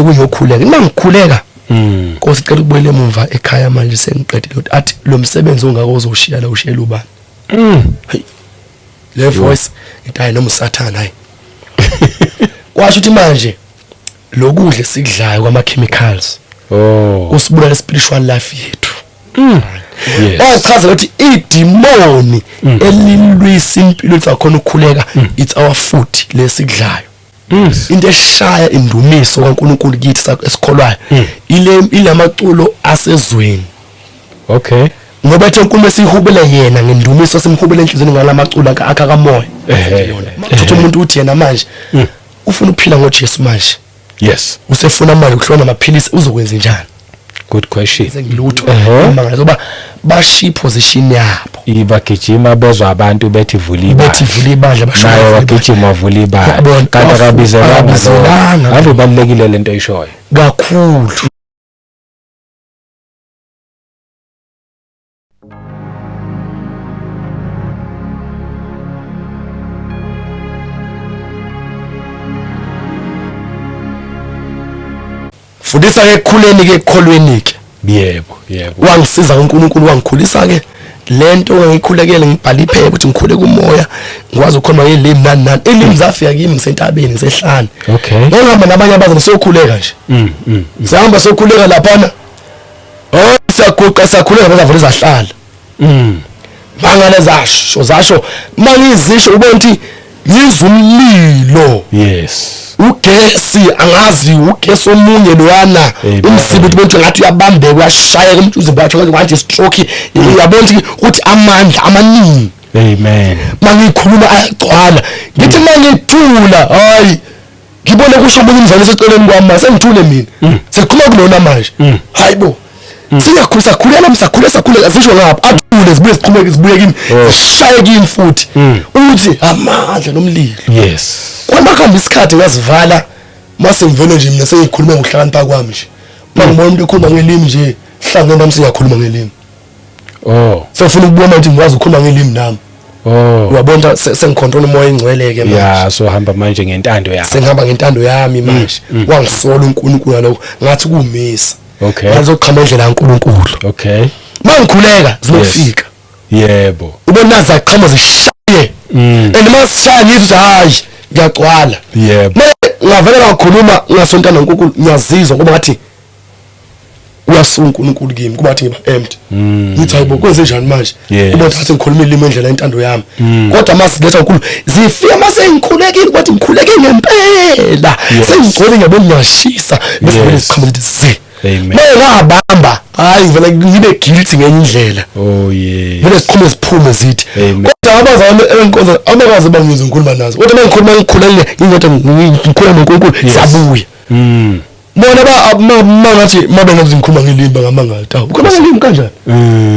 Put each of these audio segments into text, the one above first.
kuyokhuleka uma ngikhuleka Nkosi cela ukubuyela emuva ekhaya manje sengiqedile athi lo msebenzi ongaka uzoshiya la ushiyela ubani hey le voice itayi noma usathana hayi kwasho ukuthi manje lokudle sikudlayo kwama chemicals usibulala spiritual life yethu chaza ukuthi idemoni elilwisa impilo zakhona ukukhuleka it's our food lesikudlayo into eshaya indumiso kaNkulunkulu kithi esikholwayo ile maculo asezweni okay ngoba ethi uNkulunkulu esihubele yena ngendumiso simhubele enhlizweni ngalamaculo akha kamoya uthatha umuntu uthi yena manje ufuna ukuphila ngoJesu manje yes usefuna manje ukuhlona amaphilisi uzokwenza njani good question sengilutho manje zoba bashi position yabo ibagijima bezwa abantu bethi vula ibandla bashayo bagijima vula ibandla kanti akabizelanga ave balekile lento ayishoyo kakhulu Fundisa ke khuleni ke ekholweni ke yebo wangisiza uNkulunkulu wangikhulisa ke lento ngikhulekele ngibhala iphepha ukuthi ngikhule kumoya ngikwazi ukukhuluma ngelimi nani ilimi zafika kimi ngisentabeni ngisehlane okay ngihamba nabanye abazali sokhuleka nje sihamba sokhuleka laphana siyaguqa sakhuleka bazavula izahlala mangale zasho mangizisho ubona ukuthi yizumlilo yes ugesi angazi ugesi omunye lowana umsibo ukuthi ngathi uyabambeka uyashaya kumthuzi wakhe ngathi stroke uyabona ukuthi amandla amaningi amen mangikhuluma ayagcwala ngithi mangithula hayi ngibone kusho umuntu umzali eseceleni kwami sengithule mina sekukhuluma kulona manje hayibo siyakhulisa khulela sakhula asisho ngapha athule zibuye siqhubeke zibuye kimi shaye kimi futhi uthi amandla nomlilo yes kwamahamba isikhathi ngazivala mase ngivele nje mina sengikhuluma ngokuhlakanipha kwami nje mangibona umuntu ekhuluma ngelimi nje hlangene nami siyakhuluma ngelimi sefuna ukubona ukuthi ngikwazi ukukhuluma ngelimi nami uyabona sengicontrol umoya engcweleke manje yeah so hamba manje ngentando yami sengihamba ngentando yami manje wangisola uNkulunkulu naloko ngathi kumisa okay ngizoqhama indlela kaNkulunkulu okay mangikhuleka zinofika yebo ubona zaqhama zishaye and masishaya ngithi hayi ngiyagcwala yebo ngavela ngakhuluma ngasontana noNkulunkulu ngiyazizwa ngoba ngathi uyasunga uNkulunkulu kimi kuba athi ngiba empty ngithi hayibo kwenze njani manje kuba thathe ngikhuluma ilimi endlela intando yami kodwa masiletha uNkulunkulu zifika mase ngikhulekile kwathi ngikhuleke ngempela sengigcwele ngiyabona ngiyashisa bese isiqhamuthi si amen ngabamba hayi vele ngibe guilty ngenye indlela yes vele siqhume siphume zithi kodwa abazali enkonzo abakaze bangize ngikhuluma nazo kodwa mangikhuluma ngikhulele ingathi ngikhuluma noNkulunkulu siyabuya bona mangathi mabe ngathi ngikhuluma ngelimba ngamanga tawu ukhuluma ngelimi kanjani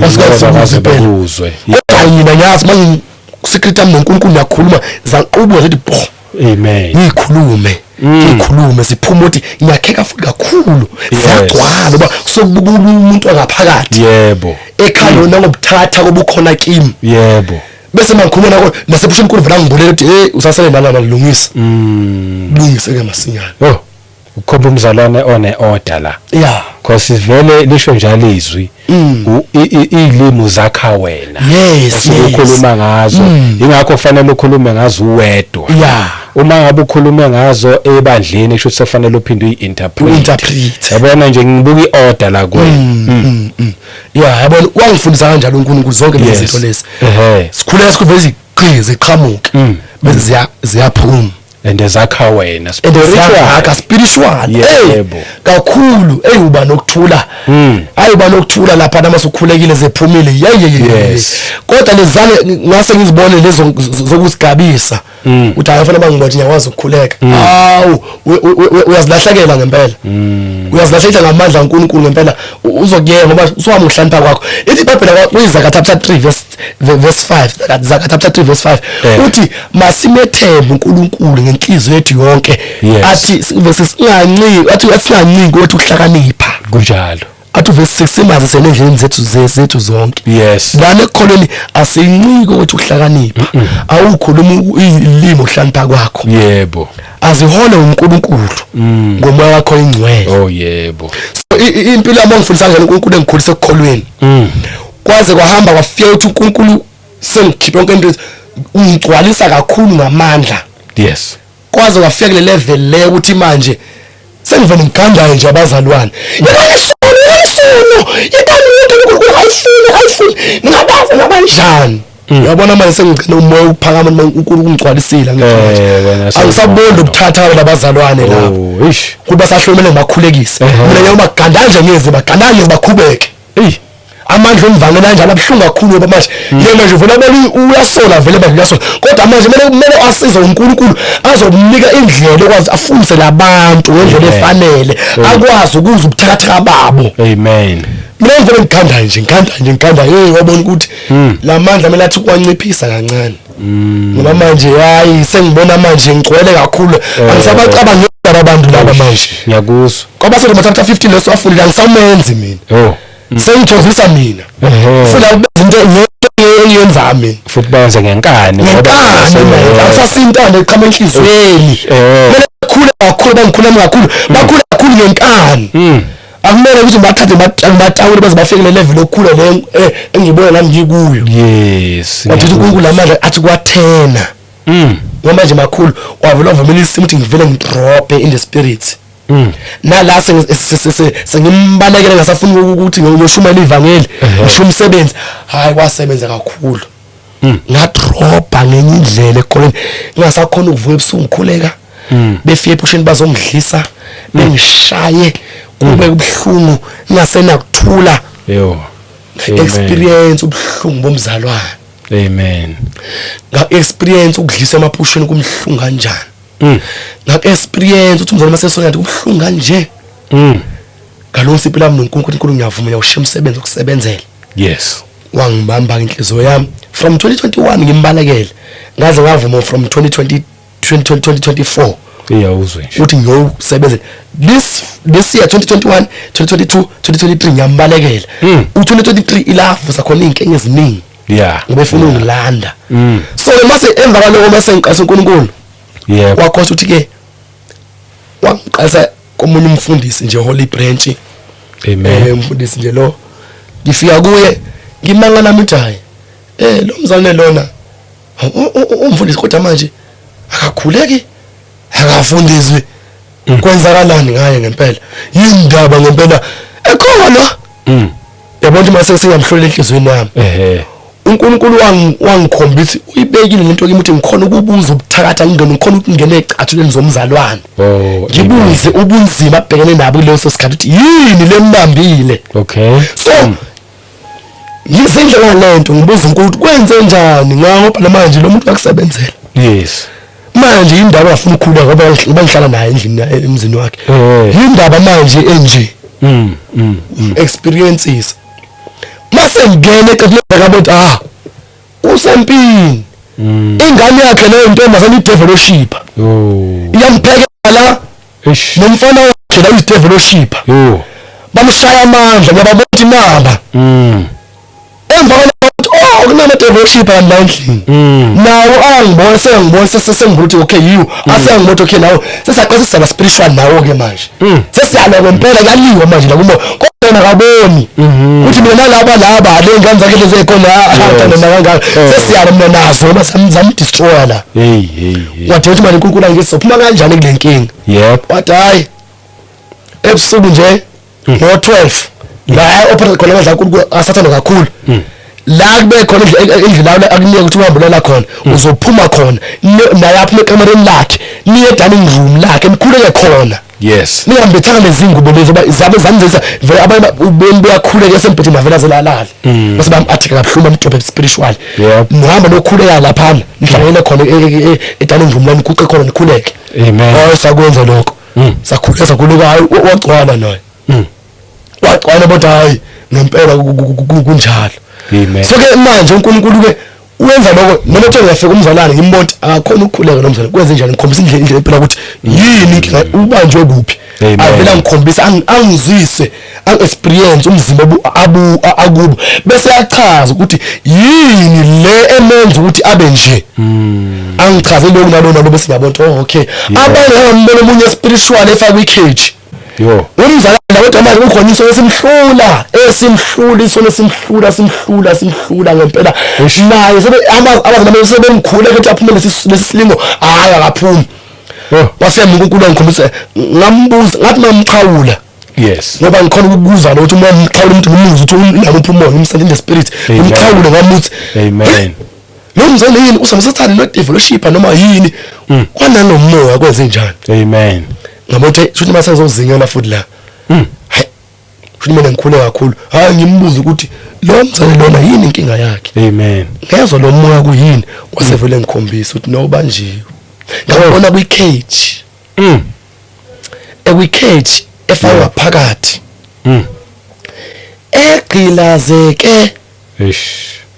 asikaze bakuzwe kodwa yina ngiyazi manje secret ami noNkulunkulu yakhuluma zanqubuka zithi amen ngikhulume siphuma ukuthi ngiyakheka futhi kakhulu siyagcwala ngoba sokubuka umuntu ongaphakathi yebo ekhaya lona ngobuthatha kobukhona kimi yebo bese mangikhuluma nako nasebusho uNkulunkulu vela ngibulele ukuthi usasele nalama lungisa lungiseke masinyane ukhomba umzalwane one order la yeah because vele lisho njalo izwi ilimi zakha wena yes ukhuluma ngazo ingakho kufanele ukhulume ngazo uwedwa yeah uma ngabe ukhulume ngazo ebandleni kusho ukuthi kufanele uphinde uyi-interpret yabona nje ngibuka i-order la kuwena yeah yabona wangifundisa kanjalo uNkulunkulu zonke lezi zinto lezi sikhuleka sikuveza iziqhizi ziqhamuke bese ziyaphuma and ezakha wena spiritual yebo kakhulu uba nokuthula uba nokuthula lapha namasokhulekile zephumile yes kodwa lezane ngase ngizibone lezo zokusigabisa uthi ayafana bangibathi ngiyakwazi ukukhuleka hawu uyazilahlekela ngempela uyazilahlekela ngamandla kaNkulunkulu ngempela uzokuyeka ngoba uswami uhlanipa kwakho ithi iBhayibheli kuyizakha chapter 3 verse 5 zakha chapter 3 verse 5 uthi masimethembe uNkulunkulu ngenhliziyo yethu yonke athi bese singanciki athi singanciki ukuthi ukuhlakanipha kunjalo athi verse 6 simazi senendleni zethu zonke. Yes. Lana ekholweni asincike ukuthi uhlakanipha. Awukhuluma ilimo hlanipha kwakho. Yebo. Azihole uNkulunkulu ngomoya wakho ingcwele. Oh yebo. So impilo yami ngifundisa ngene uNkulunkulu engikhulisa ekholweni. Kwaze kwahamba kwafika ukuthi uNkulunkulu sengikhipha yonke into ungigcwalisa kakhulu ngamandla. Yes. Kwaze kwafika le level le ukuthi manje sengivele ngigandayo nje abazalwane. Ayifuni ngabaza ngabanjani. Uyabona manje sengigcina umoya uphakama uNkulunkulu ungigcwalisile ngithi angisaboni ukuthatha labazalwane lapho. Kuba sahlomele bakhulekise. Mina yoma gandanje ngeze bagandanje bakhubeke. Amandla omvangela kanjalo abhlungu kakhulu ngoba manje yena nje vele uyasola vele bayasola kodwa manje kumele asize uNkulunkulu azomnika indlela ekwazi afundise labantu ngendlela efanele akwazi ukuza ubuthakathaka babo. Amen. Mina ngivele ngikanda wabona ukuthi lamandla mina athi kwanciphisa kancane ngoba manje hayi sengibona manje ngicwele kakhulu angisabacabanga abantu laba manje ngiyakuzwa ngoba sethi mathatha 15 leso afundile angisamenzi mina sengithovisa mina futhi akubenza into engiyenza mina futhi bayenza ngenkani ngoba asasintana eqhama enhlizweni mina khule kakhulu bangikhuluma kakhulu bakhulu ngenkani akumele ukuthi bathathe batawule baze bafike le level okukhula le engibona nami ngikuyo. Yes. Wathi uNkulunkulu amandla athi kwathena ngoba manje makhulu wavela uvumelisa ukuthi ngivele ngidrope in the spirit. Nala sengimbalekela ngasafuna ukuthi ngiyoshumayela ivangeli ngisho umsebenzi hayi kwasebenza kakhulu. Ngadropa ngenye indlela ekholweni ngingasakhona ukuvuka ebusuku ngikhuleka befike epusheni bazongidlisa bengishaye kube kubhlungu ngasena kuthula. Experience ubhlungu bomzalwane. Amen. Nga experience ukudlisa emaphusheni kumhlungu kanjani. Nga experience ukuthi umzalwane masesona ngathi kubhlungu kanje. Ngalonke impilo yami noNkulunkulu ngiyavuma uyawushiya umsebenzi ukusebenzela. Yes. Wangibamba inhliziyo yami from 2021 ngimbalekele ngaze ngavuma from 2024 iyawuzwe uthi ngiyosebenza this year 2021 2022 2023 ngiyambalekela u2023 ilavuza khona inkinga eziningi ngoba efuna ungilanda so mase emva kwaloko mase ngiqasa uNkulunkulu wakhosa uthi ke wangiqasa komunye umfundisi nje Holy Branch. Amen. Umfundisi nje lo ngifika kuye ngimangala nami hayi lo mzalwane lona umfundisi kodwa manje akakhuleki akafundiswe kwenzakalani ngaye ngempela yindaba ngempela ekhona yabona mase singamhlolela enhlizweni yami uNkulunkulu wangikhombisa uyibekile lento kimi ukuthi ngikhona ukubuza ubuthakatha ngikhona ukungena ecathuleni zomzalwane ngibuze ubunzima abhekene nabo kuleso sikhathi ukuthi yini lembambile. Okay. So yisindlela lento ngibuza uNkulunkulu kwenze njani ngoba manje lo muntu wakusebenzela. Yes. Manje indaba afuna ukukhula ngoba bangihlala naye endlini emzini wakhe. Indaba manje enje. Experiences. Mase ngene eqhatheka ukuthi usempini. Ingane yakhe leyo ntombazana i-developer. Iyamphekela nomfana wakhe la i-developer. Bamshaya amandla ngoba bathi naba. Emva kunama devoship la endlini nawo angibona sengibona okay you asengibona okay nawo sesaqasa saba spiritual nawo ke manje sesiyalo ngempela kuyaliwa manje la kumo kodwa akaboni ukuthi mina laba le ngane zakhe lezi ekhona athanda kangaka sesiyalo mina nazo ngoba samdestroy la wathi uthi manje uNkulunkulu angisophuma kanjani kule nkinga wathi hayi ebusuku nje ngo12 la operate khona ngadla uNkulunkulu asathanda kakhulu la kube khona indlela akunika ukuthi uhambulela khona uzophuma khona naye aphume ekamereni lakhe niye dining room lakhe emkhuleke khona. Yes. Ningambethanga lezingubo lezo zabe zanzisa vele abantu ubeni beyakhuleka esemphethe navela zelalala bese bamathika kabuhlungu bamjobe spiritual muhamba lokhuleka lapha nihlangene khona dining room la nikuqe khona nikhuleke. Amen. Sakwenza lokho sakhuleka hayi wagcwala naye wagcwala bodwa hayi ngempela kunjalo. So ke manje uNkulunkulu ke uyenza lokho noma uthi ngiyafika umzalwane ngimbona akakhona ukukhuleka nomzalwane kwenze njani ngikhombisa indlela impela ukuthi yini inkinga ubanjwe kuphi avela ngikhombisa angizwise experience umzimba akubo bese yachaza ukuthi yini le emenza ukuthi abe nje angichazele lokho nalona bese ngiyabona okay abanye ngambona umunye spiritual efaka ikheji yo umzala kodwa manje ukhona iso esimhlula simhlula ngempela naye sebe abazalwane sebemkhule ukuthi aphume lesisilingo hayi akaphumi wasemunkulunkulu ngikhombisa ngambuza ngathi mamchawula yes ngoba ngikhona ukuzwa ukuthi uma umchawula umuntu ngimuzwa ukuthi unabo uphumula ngimsende in the spirit ngimchawule ngamuthi amen lo mzala yini usamsethana no devolution noma yini kwananomoya kwenze njani amen ngabothi futhi masazozingela futhi la futhi mina ngikhule kakhulu hayi ngimbuza ukuthi lo mzali lona yini inkinga yakhe amen ngezwe lo moya kuyini kwasevele ngikhombisa ukuthi no banjiwe ngabona kwi-cage ekwi-cage efakwa phakathi egqilazeke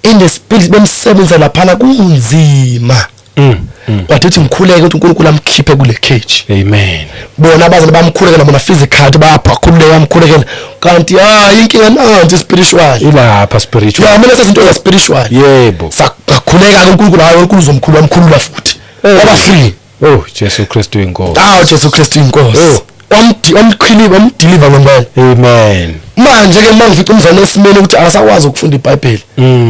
in the spirit bemsebenza laphana kunzima wathi ngikhuleke ukuthi uNkulunkulu amkhiphe kule cage amen bona abazali bamkhulekela bona physical bayakhuleka amkhulekela kanti inkinga nanti spiritual ilapha spiritual ya mina sezinto za spiritual yebo sakhuleka uNkulunkulu hayi uNkulunkulu uzomkhulu amkhulula futhi waba free Jesu Kristu inkosi Jesu Kristu inkosi wamdeliver ngempela amen manje ke mangifica umzane esimene ukuthi akasakwazi ukufunda iBhayibheli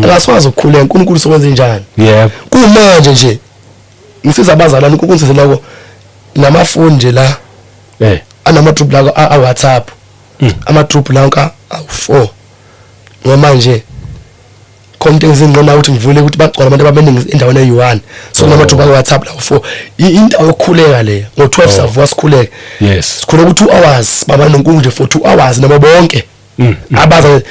akasakwazi ukukhuleka uNkulunkulu sokwenza njani yebo kumanje nje ngisiza abazalwane uNkulunkulu sizela namafoni nje la anama group la WhatsApp ama-group la awu4 ngoba manje konke ngizingqona ukuthi ngivule ukuthi bagcwala abantu abaningi endaweni eyi1 so nama group WhatsApp la u4 indawo yokukhuleka le ngo12 savuka sikhuleke yes sikhuleka ku2 hours baba noNkulunkulu nje for 2 hours nabo bonke abaza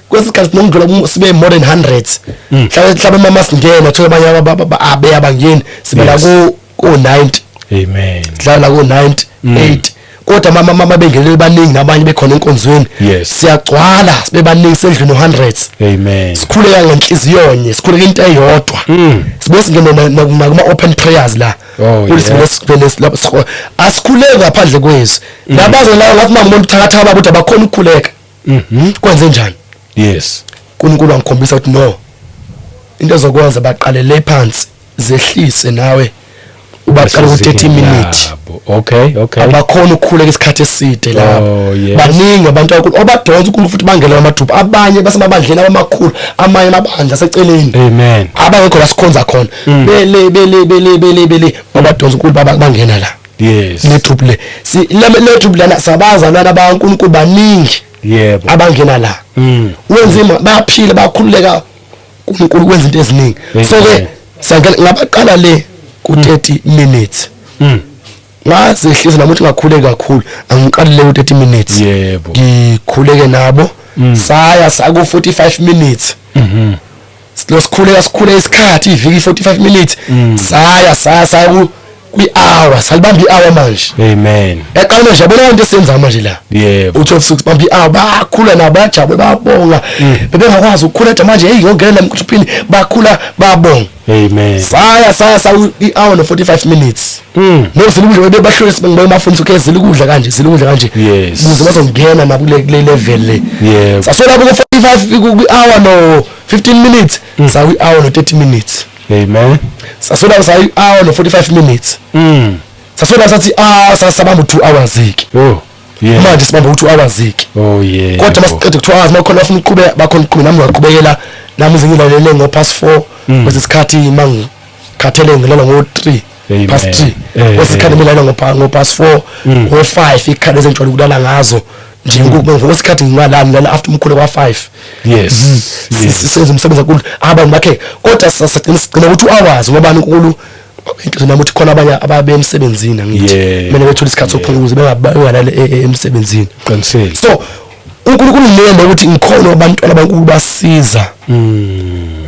kwesikhathi nongidlula sibe more than 100 mhlawumbe mama singena thola abanye abangeni sibela ku 90 amen dlala ku 98 kodwa mama bengelele baningi nabanye bekhona enkonzweni siyagcwala sibe baningi sendlini no100 amen sikhuleka ngenhliziyo nye sikhuleka into eyodwa sibe singena nakuma open prayers la kulesivele asikhuleka ngaphandle kwezi labazo la ngathi mangibona uthakatha babo ukuthi abakhona ukukhuleka kwenze njani yes uNkulunkulu angikhombisa ukuthi no into zokwenza baqalele phansi zehlise nawe ubaqala ku30 minutes okay abakhona ukukhuleka isikhathi eside lapho baningi abantu obadonsa uNkulunkulu futhi bangela amadrupu abanye basemabandleni abamakhulu amanye amabandla aseceleni amen abangekho la sikhonza khona bele abadonsa uNkulunkulu bangena la yes le group le le group lana sabazalwana abankulunkulu baningi yebo abangena la wenzima bayaphila bayakhululeka uNkulunkulu kwenza into eziningi so ke sangena ngabaqala le ku30 minutes ngazehlisa namuthi ngakhuleka kakhulu angiqalile ku30 minutes yebo ngikhuleke nabo saya saku 45 minutes sikhuleka isikhathi iviki 45 minutes saya kwi-hour salibamba i-hour manje amen eqala nje yabona into esenza manje la yebo u12 bamba i-hour bakhula nabo bajabule babonga bebengakwazi ukukhula manje hey ngongena emkhuphini bakhula babonga amen saya i-hour no 45 minutes nozilukudla bebahlolisa ngibaye mafundisi okay zilukudla kanje yes ukuze bazongena nabo kule level le yebo sasola ku 45 ku-hour no 15 minutes sawi hour no 30 minutes amen sasola i-hour no 45 minutes sasola sathi sasabamba 2 hours iki manje sibamba 2 hours iki kodwa masiqede 2 hours makhona bafuna uqhubeka bakhona uqhubeka nami ngaqhubekela nami ngizilalele ngo past 4 bese isikhathi mangikhathele ngilala ngo 3 past 3 wesikhathi ngilala ngo past 4 ngo 5 ikhale ezenjalo kulala ngazo nje ngokusikhathi ngingalala ngilala after umkhulu kwa5 yes sisenza umsebenzi kakhulu abantu bakhe kodwa sasagcina ku 2 hours ngoba uNkulunkulu into namuthi khona abanye ababe emsebenzini ngithi mina bethola isikhathi sokuphumula ukuze bengabalali emsebenzini qinisile so uNkulunkulu ngiyenda ukuthi ngikhona abantu abankulu basiza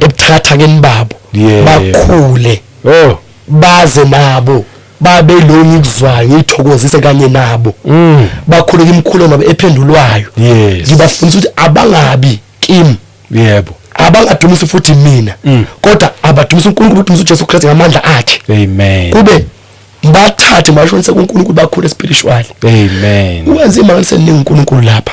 ebuthathakeni babo bakhule baze nabo babe lo ngikuzwayo ngithokozise kanye nabo bakhuleka imikhulo nabo ephendulwayo ngibafundisa ukuthi abangabi kimi yebo abangadumisi futhi mina kodwa abadumisa uNkulunkulu udumisa uJesu Kristu ngamandla akhe amen kube bathathe bashonise kuNkulunkulu bakhule spiritual. Amen. Wenza imali seningi uNkulunkulu lapha.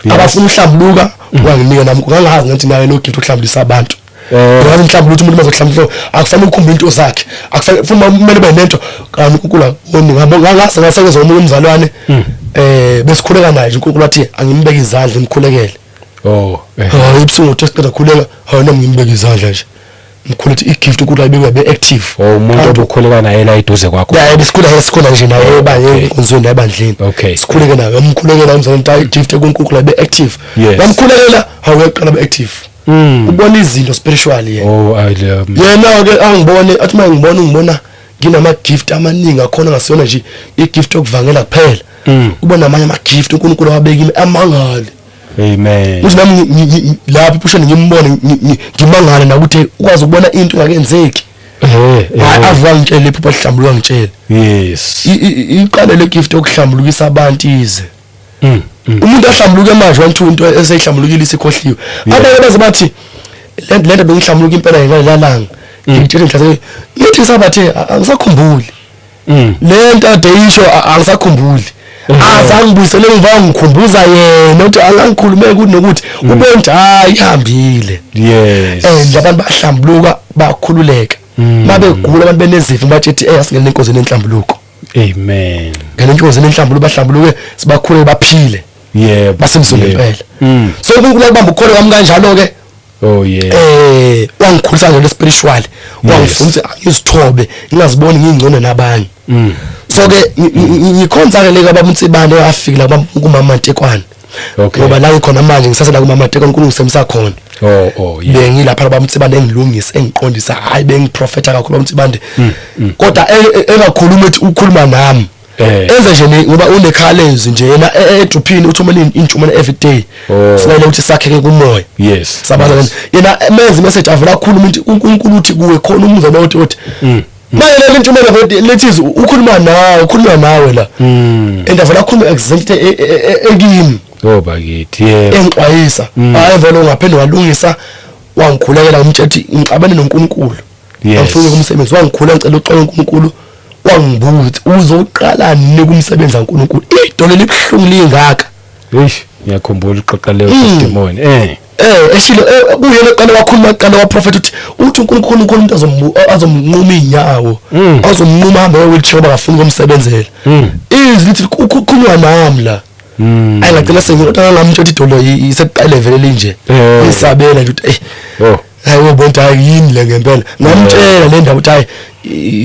Abafuna uhlambuluka wanginika nami ngangazi ngathi naye lo gift ukuhlambulisa abantu. Ngoba mhlawumbe umuntu mazokuhlambulula akufanele ukhumbe into zakhe. Akufanele funa kumele ube nento kanti uNkulunkulu ngangase ngasebenza ngomunye umzalwane besikhuleka naye uNkulunkulu wathi angimbeke izandla imkhulekele. Ibsuku uThixo eqeda khuleka ngimbeke izandla nje. Mkhuluthi igift ukuthi ayibekwe be active. Umuntu obukhuleka naye la eduze kwakho. Yeah, besikhula nje naye ebanye inkonzweni ebandleni. Sikhuleke naye umkhulekela umzalwane igift kuNkulunkulu be active. Wamkhulekela awuqala be active. Ubona izinto spiritual yena. I love. Yena ke angibone athi ngibona nginama gift amaningi akhona ngasiyona nje igift yokuvangela kuphela. Ubona amanye ama gift uNkulunkulu wabeka amangale. Amen. Uthi nami lapho pushana ngimbone ngimangala nakuthi ukwazi ukubona into engakenzeki. Avangitshela iphupho lihlambuluka ngitshela. Yes. Iqale le gift yokuhlambulukisa abantu ize. Umuntu ahlambuluke manje wantu into eseyihlambulukile isikhohliwe. Abanye baze bathi lento bengihlambuluka impela ngelalanga. Ngitshela inhlanhla ngithi sabathe angisakhumbuli. Lento ade isho angisakhumbuli. Azangibuyisele ngiva ngikhumbuza yena uthi angangikhulumeke ukuthi nokuthi ubonke ihambile. Yes. Abantu bahlambuluka bakhululeka. Mabegula abantu benezifo bathi asingene enkozeni enhlambuluko. Amen. Ngene enkozeni enhlambuluko bahlambuluke sibakhule baphile. Yeah, basemzulu impela. So uNkulunkulu ubamba ukholo wami kanjalo ke. Oh yeah. Wangikhulisa ngelo spiritual. Wangifundisa ngizithobe ngingaziboni ngingcono nabanye. So ke ngikhonza ke leka babunsibane afika la kumama Ntekwane. Ngoba la ngikhona manje ngisasela kumama Ntekwane uNkulunkulu semsakhona. Yeah. Bengilapha babunsibane engilungisa engiqondisa hayi bengiprofeta kakhulu babunsibande. Kodwa engakhuluma ethi ukhuluma nami. Enze nje ngoba unekhalezi nje yena edruphini uthumela intshumayelo every day. Sinale ukuthi sakheke kumoya. Yes. Sabazana yena menze message avela kakhulu umuntu uNkulunkulu uthi kuwe khona umuzwa nothi manje le intshumayelo lethi ukhuluma nawe la. Endavela kakhulu exact ekimi. Bakithi yeah. Engixwayisa hayi vele ungaphinde walungisa wangikhulekela umthetho ngixabane noNkulunkulu. Angifuni kumsebenzi wangikhuleka ngicela uxolo uNkulunkulu. Wangibuza uzoqala nini kumsebenza kaNkulunkulu idolo libhlungu lingaka. Ngiyakhumbula iqoqa leyo testimony eshilo kuyena oqala wakhuluma qala waprofeta uthi uNkulunkulu umuntu azomnquma inyawo azomnquma hambe wheelchair bangafuni kumsebenzela lithi ukukhuluma nami la ayingagcina sengiqala ngamthetho idolo iseqale vele linje isabela nje ukuthi hayi ubonta yini le ngempela ngamtshela le ndaba ukuthi hayi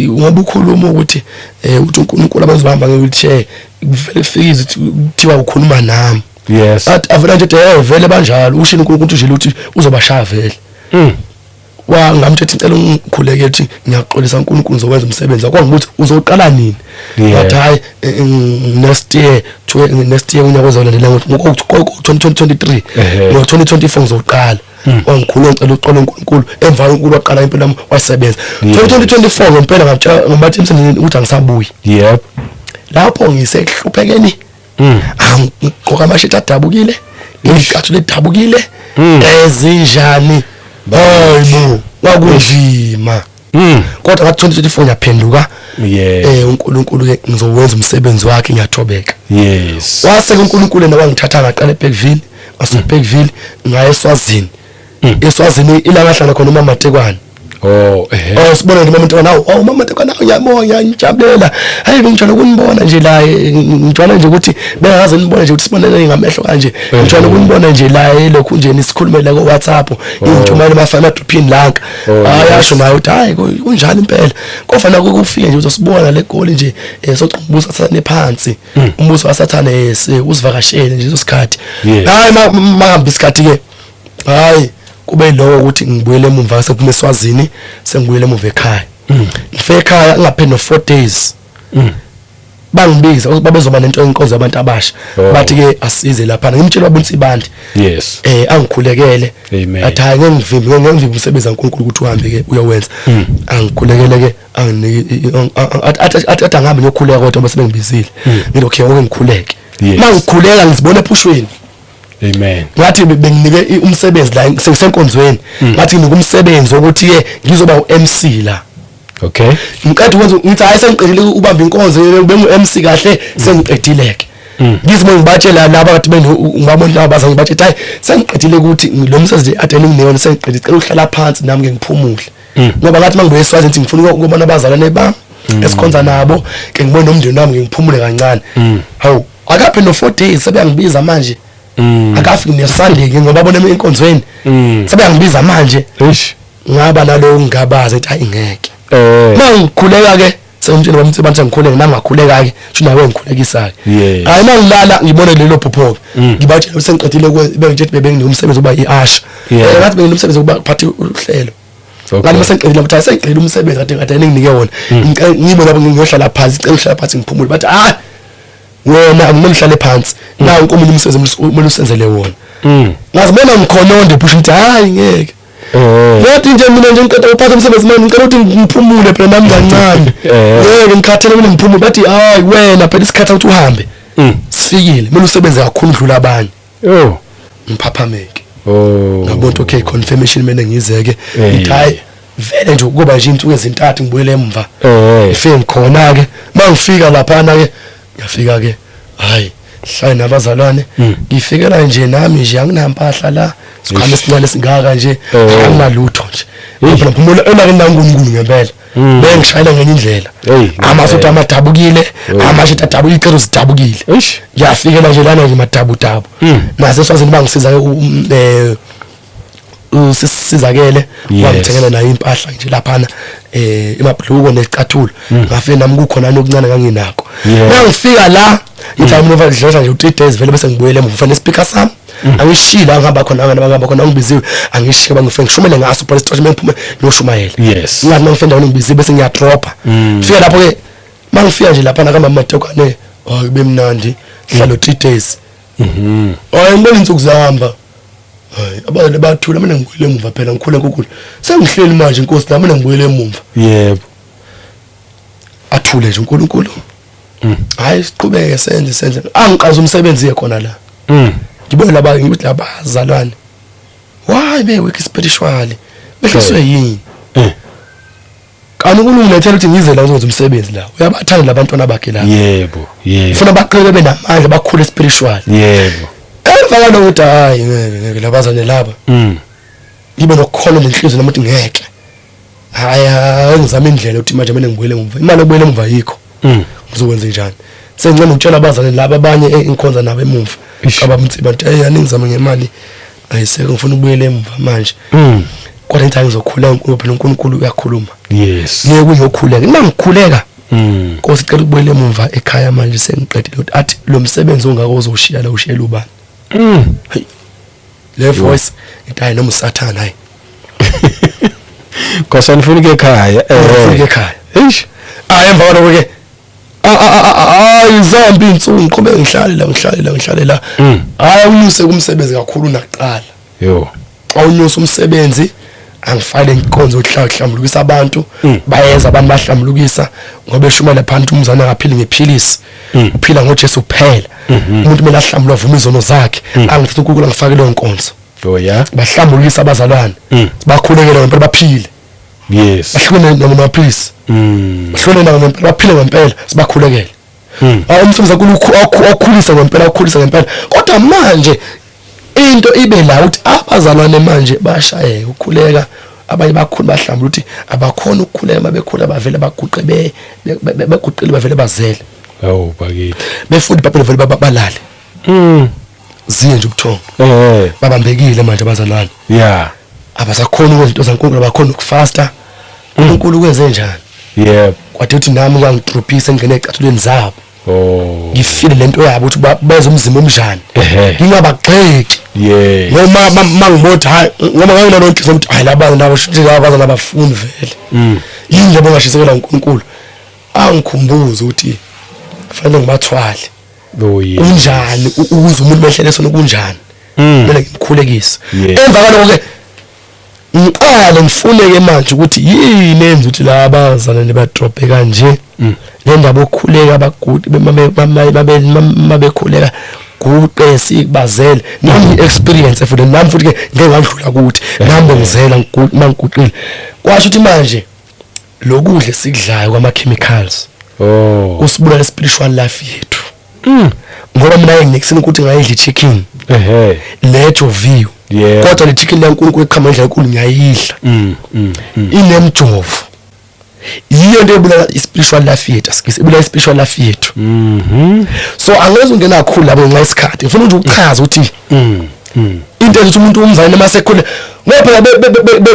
ungabe ukhuluma ukuthi uthi uNkulunkulu abazobamba nge-wheelchair vele kufika kuthiwa ukhuluma nami. Yes. Athi avela nje vele banjalo ushini uNkulunkulu nje ukuthi uzobashaya vele. Wangamthethe icela ungikhuleke ukuthi ngiyaxolisa uNkulunkulu ngizokwenza umsebenzi akwangibuthi uzoqala nini. But hayi next year unyaka ozolandela ngo-2023 ngo-2024 ngizoqala. Wangikhuleka ngicela uxolo uNkulunkulu emva uNkulunkulu waqala impilo yami wasebenza 2024 ngempela ngabathi emsebenzini ukuthi angisabuyi. Yep. Lapho ngisehluphekeni ngqoka amashethi adabukile ngicathu ledabukile ezinjani hayibo wakunzima kodwa ka2024 ngiyaphenduka uNkulunkulu ke ngizowenza umsebenzi wakhe ngiyathobeka. Yes. Wase uNkulunkulu nawangithatha ngaqala eBergville ngaseBergville ngaya eSwazini. eSwazini ilanga hlala khona uMama Ntekwane. Sibona nje uMama Ntekwane uMama Ntekwane uyabonga ngijabulela hayi ngijwayele ukunibona nje la ngijwayele nje ukuthi bengaze nibone nje ukuthi sibonele ngamehlo kanje ngijwayele ukunibona nje la lokhu nje nisikhulumela ku WhatsApp ngithumela ama drophini lanka ayasho nayo ukuthi hayi kunjalo impela kofana ukufika nje uzosibona le goli nje sochumbuza sathane phansi umbuso wasathane usivakashele nje isikhathi hayi mahamba isikhathi ke hayi kube lo ukuthi ngibuyele emumva sephume eSwazini sengibuyele emumva ekhaya. Ngifike ekhaya ngaphela no 4 days. Bangibiza babezoba nento enkonzo yabantu abasha. Bathi ke asize lapha ngimtshela ubunsibandi. Yes. Angikhulekele. Athi hayi ngengivimbi umsebenzi kaNkulunkulu ukuthi uhambe ke uyowenza. Angikhulekele ke athi angabe ngiyokhuleka kodwa bese bengibizile. Ngithi okay wonke ngikhuleke. Mangikhuleka ngizibona ephushweni. Amen. Ngathi benginike umsebenzi la senkonzweni. Ngathi ngikumsebenzi ukuthi ke ngizoba uMC la. Okay. Ngiqeda ukwenza ngithi hayi sengiqedile ubamba inkonzo bengu MC kahle sengiqedileke. Ngizimo ngibatshela laba bathi ngibabona laba baza ngibatshela hayi sengiqedile ukuthi lo msebenzi ade ngingeyona sengiqedile cela uhlala phansi nami ngiphumule. Ngoba ngathi mangibuye eSwazini ngithi ngifuna ukubona abazalwane bami esikhonza nabo ke ngibone nomndeni wami ngiphumule kancane. Hawu akaphela no 4 days sebeyangibiza manje. Akafiki neSunday ngoba bona enkonzweni. Sebeyangibiza manje. Ngaba nalo ngingabaza ethi hayi ngeke. Mangikhuleka ke sengitshela bamthi bantu ngikhuleka nami ngakhuleka ke sho nawe ngikhulekisa ke. Hayi mangilala ngibone lelo phopho. Ngibatshela sengiqedile bengithi benginomsebenzi oba iAsha. Ngathi benginomsebenzi oba phatha uhlelo. Ngathi masengiqedile bathi sengiqedile umsebenzi kade nginginike wona. Ngibe lapho ngiyohlala phansi cela uhlala phansi ngiphumule bathi wena akumele uhlale phansi nawo inkomo umsebenzi kumele usenzele wona. Ngazibona ngikhononde pusha ngithi hayi ngeke. Yathi nje mina nje ngicela uphathe umsebenzi manje ngicela ukuthi ngiphumule phela nami kancane. Yeke ngikhathele mina ngiphumule bathi hayi wena phela isikhathi ukuthi uhambe. Sifikile mina usebenze kakhulu udlula abanye. Ngiphaphameke. Ngabona okay confirmation mina ngizeke ngithi hayi vele nje kuba nje insuku ezintathu ngibuyele emva. Ngifike ngikhona ke mangifika lapha na ke ngiyafika ke hayi hlala nabazalwane ngifikela nje nami nje anginampahla la sikhame esincane singaka nje anginalutho nje ngoba phumula enakuNkulunkulu ngempela bengishayela ngenye indlela amafutha amadabukile amashita adabukile icelo sidabukile ngiyafikela nje lana nje madabu nase eSwazini bangisiza usizakele wangithengela nayo impahla nje laphana emabhluko nesicathulo ngafike nami kukhona nokuncane kanginakho mangifika la ngithi mina uvadlosha nje 3 days vele bese ngibuyele emva fanele speaker sami angishila ngihamba khona ngibiziwe angishiye bangifike ngishumele ngaso police station mengiphume ngiyoshumayela ngathi mangifenda ngibiziwe bese ngiyadropa fika lapho ke mangifika nje laphana kama matokane hayi bemnandi hlalo 3 days hayi ngibona insuku zihamba hayi abanye bathula mina ngibuyele emva phela ngikhule nkukulu sengihleli manje inkosi nami mina ngibuyele emva yebo athule nje uNkulunkulu hayi siqhubeke senze angiqaza umsebenzi khona la ngibona labazalwane why beweke spiritual behliswe yini kaNkulunkulu unethela ukuthi ngize la ngizowenza umsebenzi la uyabathanda labantwana bakhe la yebo ufuna baqhubeke benamandla bakhule spiritual yebo emva kwalo ukuthi hayi ngeke labazane laba ngibe nokukhona nenhliziyo nami ukuthi ngeke hayi ngizama indlela ukuthi manje mina ngibuyele emva imali obuyele emva yikho ngizokwenza njani sengincane ukutshela abazane laba abanye inkonza nabo emumva abamtsiba nje yaningizama ngemali ayiseke ngifuna ukubuyela emva manje kodwa into ngizokhula ngoba phela uNkulunkulu uyakhuluma yes ngeke uyokhuleka uma ngikhuleka Nkosi cela ukubuyela emva ekhaya manje sengiqedile ukuthi athi lo msebenzi ongaka uzoshiya la ushiyela ubani le voice itayi noma usathana hayi Khosa nifuna ke ekhaya ufike ekhaya emva kwaloko ke izambi insuku ngiqhubeka ngihlale la hayi unyuse kumsebenzi kakhulu naqala awunyuse umsebenzi angifale inkonzo ohlambulukisa abantu bayenza abantu bahlambulukisa ngoba eshumela phansi umzana akaphili ngephilisi uphila ngoJesu kuphela umuntu kumele ahlambulwe avume izono zakhe angithatha uNkulunkulu angifake leyo nkonzo bahlambulukisa abazalwane bakhulekela ngempela baphile yes bahlune namaphilisi hlone ngempela baphile ngempela sibakhulekela umsebenzi okhulisa ngempela kodwa manje into ibe la ukuthi abazalwane manje bashayeka ukukhuleka abanye bakhulu bahlambula ukuthi abakhona ukukhuleka mabekhula bavele baguqe beguqile bavele bazele bakithi befuthi baphela vele balale ziye nje ubuthongo babambekile manje abazalwane abasakhona ukwenza into zaNkulunkulu abakhona ukufasta uNkulunkulu kwenze njani kwathi uthi nami ngangidrophisa ngene ecathulweni zabo ngifile lento yabo ukuthi beze umzimba omjani ngingabagxeki noma mangibotha hayi ngoba ngayona lonke ukuthi hayi labantu nabo shuthi labaza nabafundi vele yini nje bongashisekela uNkulunkulu angikhumbuza ukuthi kufanele ngibathwale unjani ukuze umuntu behlele sona kunjani mina ngimkhulekisa emva kwaloko ke ngiqale ngifuneke manje ukuthi yini enza ukuthi laba abazalwane badrope kanje le ndaba okhuleka abagudi mabekhuleka kuqesi bazele nami experience futhi nami futhi ke ngeke ngadlula ukuthi nami ngizela mangiguqile kwasho ukuthi manje lokudla sikudlayo kwama chemicals kusibulala spiritual life yethu ngoba mina nginekuseni ukuthi ngayidla chicken letho view kodwa le chicken lenkulunkulu eqhamuka edla enkulu ngiyayidla inemjovo yiyo into ebulala spiritual life yethu asikisibulala spiritual life yethu so angeze ungena kakhulu labo nxa isikhathi ngifuna nje ukuchaza ukuthi into ethi umuntu umzane masekhule ngoba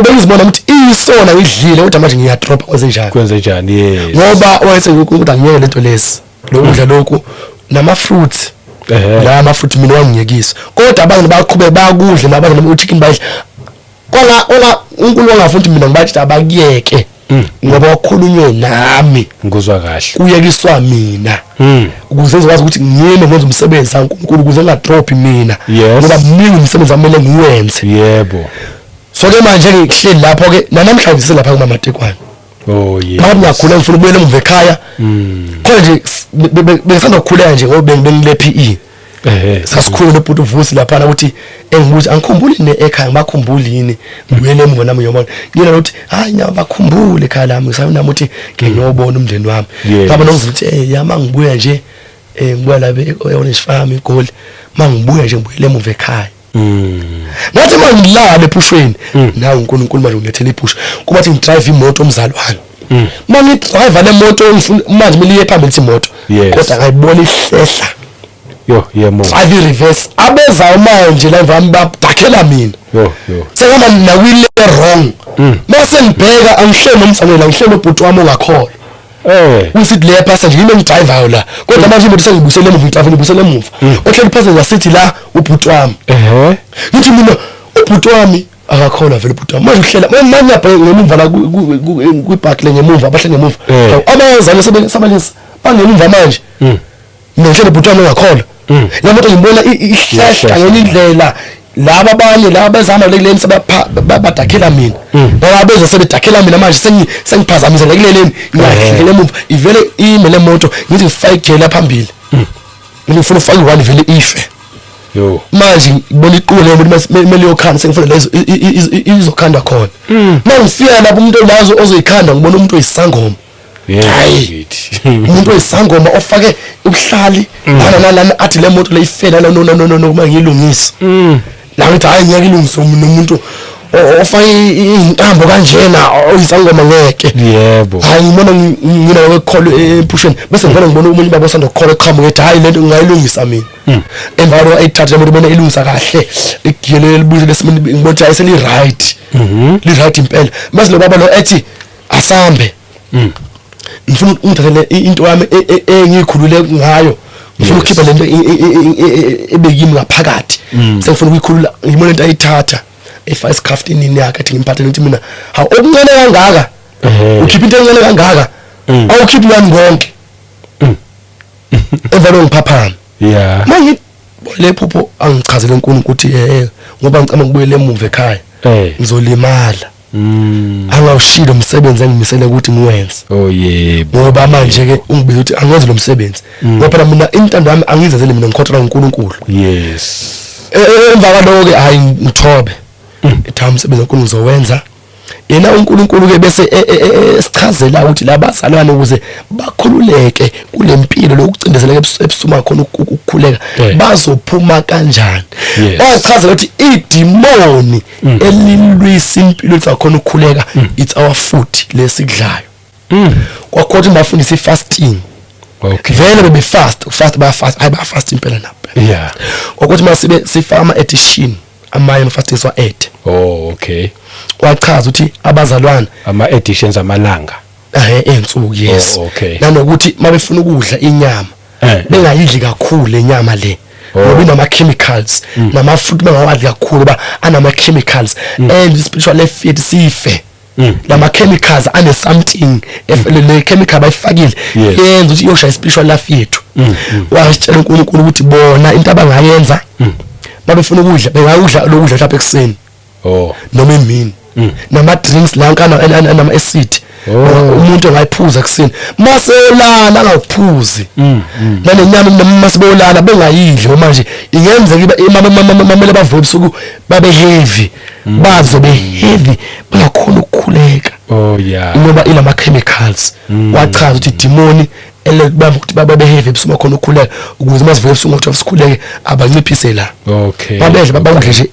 bengizibona ukuthi isona ngidlile kodwa manje ngiya drop kwenze njani yes ngoba wayese ukuthi angiyeke lento lezi lokudla lokhu nama fruits la ama fruits mina wangiyekisa kodwa abantu baqhubeka bayakudla nabantu noma chicken bayidla kola uNkulunkulu ngafuna mina ngibathi abakuyeke ngoba wakhulunywe nami ngizwa kahle kuyekiswa mina ukuze ngizokwazi ukuthi ngiyeme ngenze umsebenzi kaNkulunkulu ukuze ngadrop mina ngoba mningi umsebenzi amele ngiwenze yebo so ke manje ngihleli lapho ke namhlanje selapha kuMama Tekwane yes manje ngiyakhula ngifuna ukubuyela emuva ekhaya khona nje bengisanda ukukhuleka nje ngoba bengile PE sasikhuluma noBhuti Vusi lapha na ukuthi engibuthi angikhumbuli ekhaya ngibakhumbuli yini ngibuyele emuva nami uyabona ngiyena ukuthi hayi nyaba bakhumbule ekhaya lami ngisabe nami ukuthi ngiyobona umndeni wami ngaba nokuzithi yama ngibuya nje ngibuya la eOrange Farm eGoli mangibuya nje ngibuyele emuva ekhaya ngathi manje ngilala ephushweni nawe uNkulunkulu manje ungilethele iphusha kuba thi ngidrive imoto omzalwane manje driver le moto manje miliye phambili imoto kodwa ngayibona ihlehla yemo drive reverse abeza manje la mvami badakhela mina sekama nawile wrong mase ngibheka angihlelo nomfanele angihlelo ubhuti wami ongakhola usithi le pasa nje yimi ngidriver la kodwa manje imoto sengibusele emuva ngitafuna ngibusele emuva ohleli passenger sithi la ubhuti wami ngithi mina ubhuti wami akakhola vele ubhuti wami manje uhlela manje yapha ngemuva la kwipark le ngemuva abahle ngemuva abazali sebalisa bangemuva manje ngihlelo ubhuti wami ongakhola la moto ngibona ihlahla ngendlela laba abanye laba bezama lekeleni sebadakhela mina ngoba beza sebedakhela mina manje sengiphazamisa lekeleni ngiyahlela emuva ivele imele moto ngithi ngifayigela phambili ngifuna ufake one vele ife manje ngibona iqule ukuthi mele yokhanda sengifuna lezo izokhanda khona mangifika lapho umuntu olazo ozoyikhanda ngibona umuntu oyisangoma hayi umuntu oyisangoma ofake ubuhlali lana athi le moto le ifela la no kuma ngilungisa la ngithi hayi ngiyakilungisa umuntu ofake intambo kanjena oyisangoma ngeke yebo hayi ngibona ngina wekholo ephusheni bese ngibona umunye baba osanda ukukhola eqhamuka ethi hayi lento ngayilungisa mina emvalo ayithathe umuntu bona ilungisa kahle igiyele libuye lesimini ngibona ukuthi ayiseli right li right impela bese lo baba lo ethi asambe ngifuna ungithathele into yami engikhulule ngayo ngifuna ukukhipha lento ebekimi ngaphakathi sengifuna ukuyikhulula ngibona into ayithatha efaka iscraftinini yakhe athi ngimphathele ukuthi mina ha okuncane kangaka ukhipha into encane kangaka awukhiphi ngani konke evalo ngiphaphana manje le phupho angichazele uNkulunkulu ukuthi ngoba ngicama ngibuyele emuva ekhaya ngizolimala angawushilo umsebenzi engimisele ukuthi ngiwenze yebo ngoba manje ke ungibiza ukuthi angenze lo msebenzi ngoba phela mina intando yami angizenzele mina ngikhothela uNkulunkulu yes emva kwaloko ke hayi ngithobe ethi umsebenzi onkulu ngizowenza yena uNkulunkulu ke bese sichazela ukuthi labazalwane ukuze bakhululeke kulempilo lokucindezeleka ebusuma khona ukukhuleka bazophuma kanjani bachazela ukuthi idemoni elilwisa impilo zakhona ukukhuleka it's our food lesikudlayo kwakhona bafundisa ifasting vele bebe fast bayafast impela napha kwakuthi mase sifaka ama addition amanye mfastiswa add okay wachaza ukuthi abazalwana ama additions amalanga ensuku yes nanokuthi mabefuna ukudla inyama bengayidli kakhulu lenyama le ngoba inama chemicals nama fruit bengawadli kakhulu ba anama chemicals and spiritual life yethu sife lama chemicals ane something le chemical bayifakile yenza ukuthi iyosha spiritual life yethu washela uNkulunkulu ukuthi bona into abangayenza babefuna ukudla bengayudla lokudla lapha ekseni noma emini nama drinks lankana nama acid umuntu engayiphuza kuseni masolala angaphuzi nalenyama masibolala bengayidli manje ingenzeka mamele bavuka ebusuku babe heavy bazobe heavy bayakhona ukukhuleka oh yeah ngoba ilama chemicals wachaza ukuthi demoni elebamba ukuthi babehave ebusuma khona ukukhuleka ukuze masivele ebusuma ukuthi sikhuleke abanciphise la okay babedle babangudle nje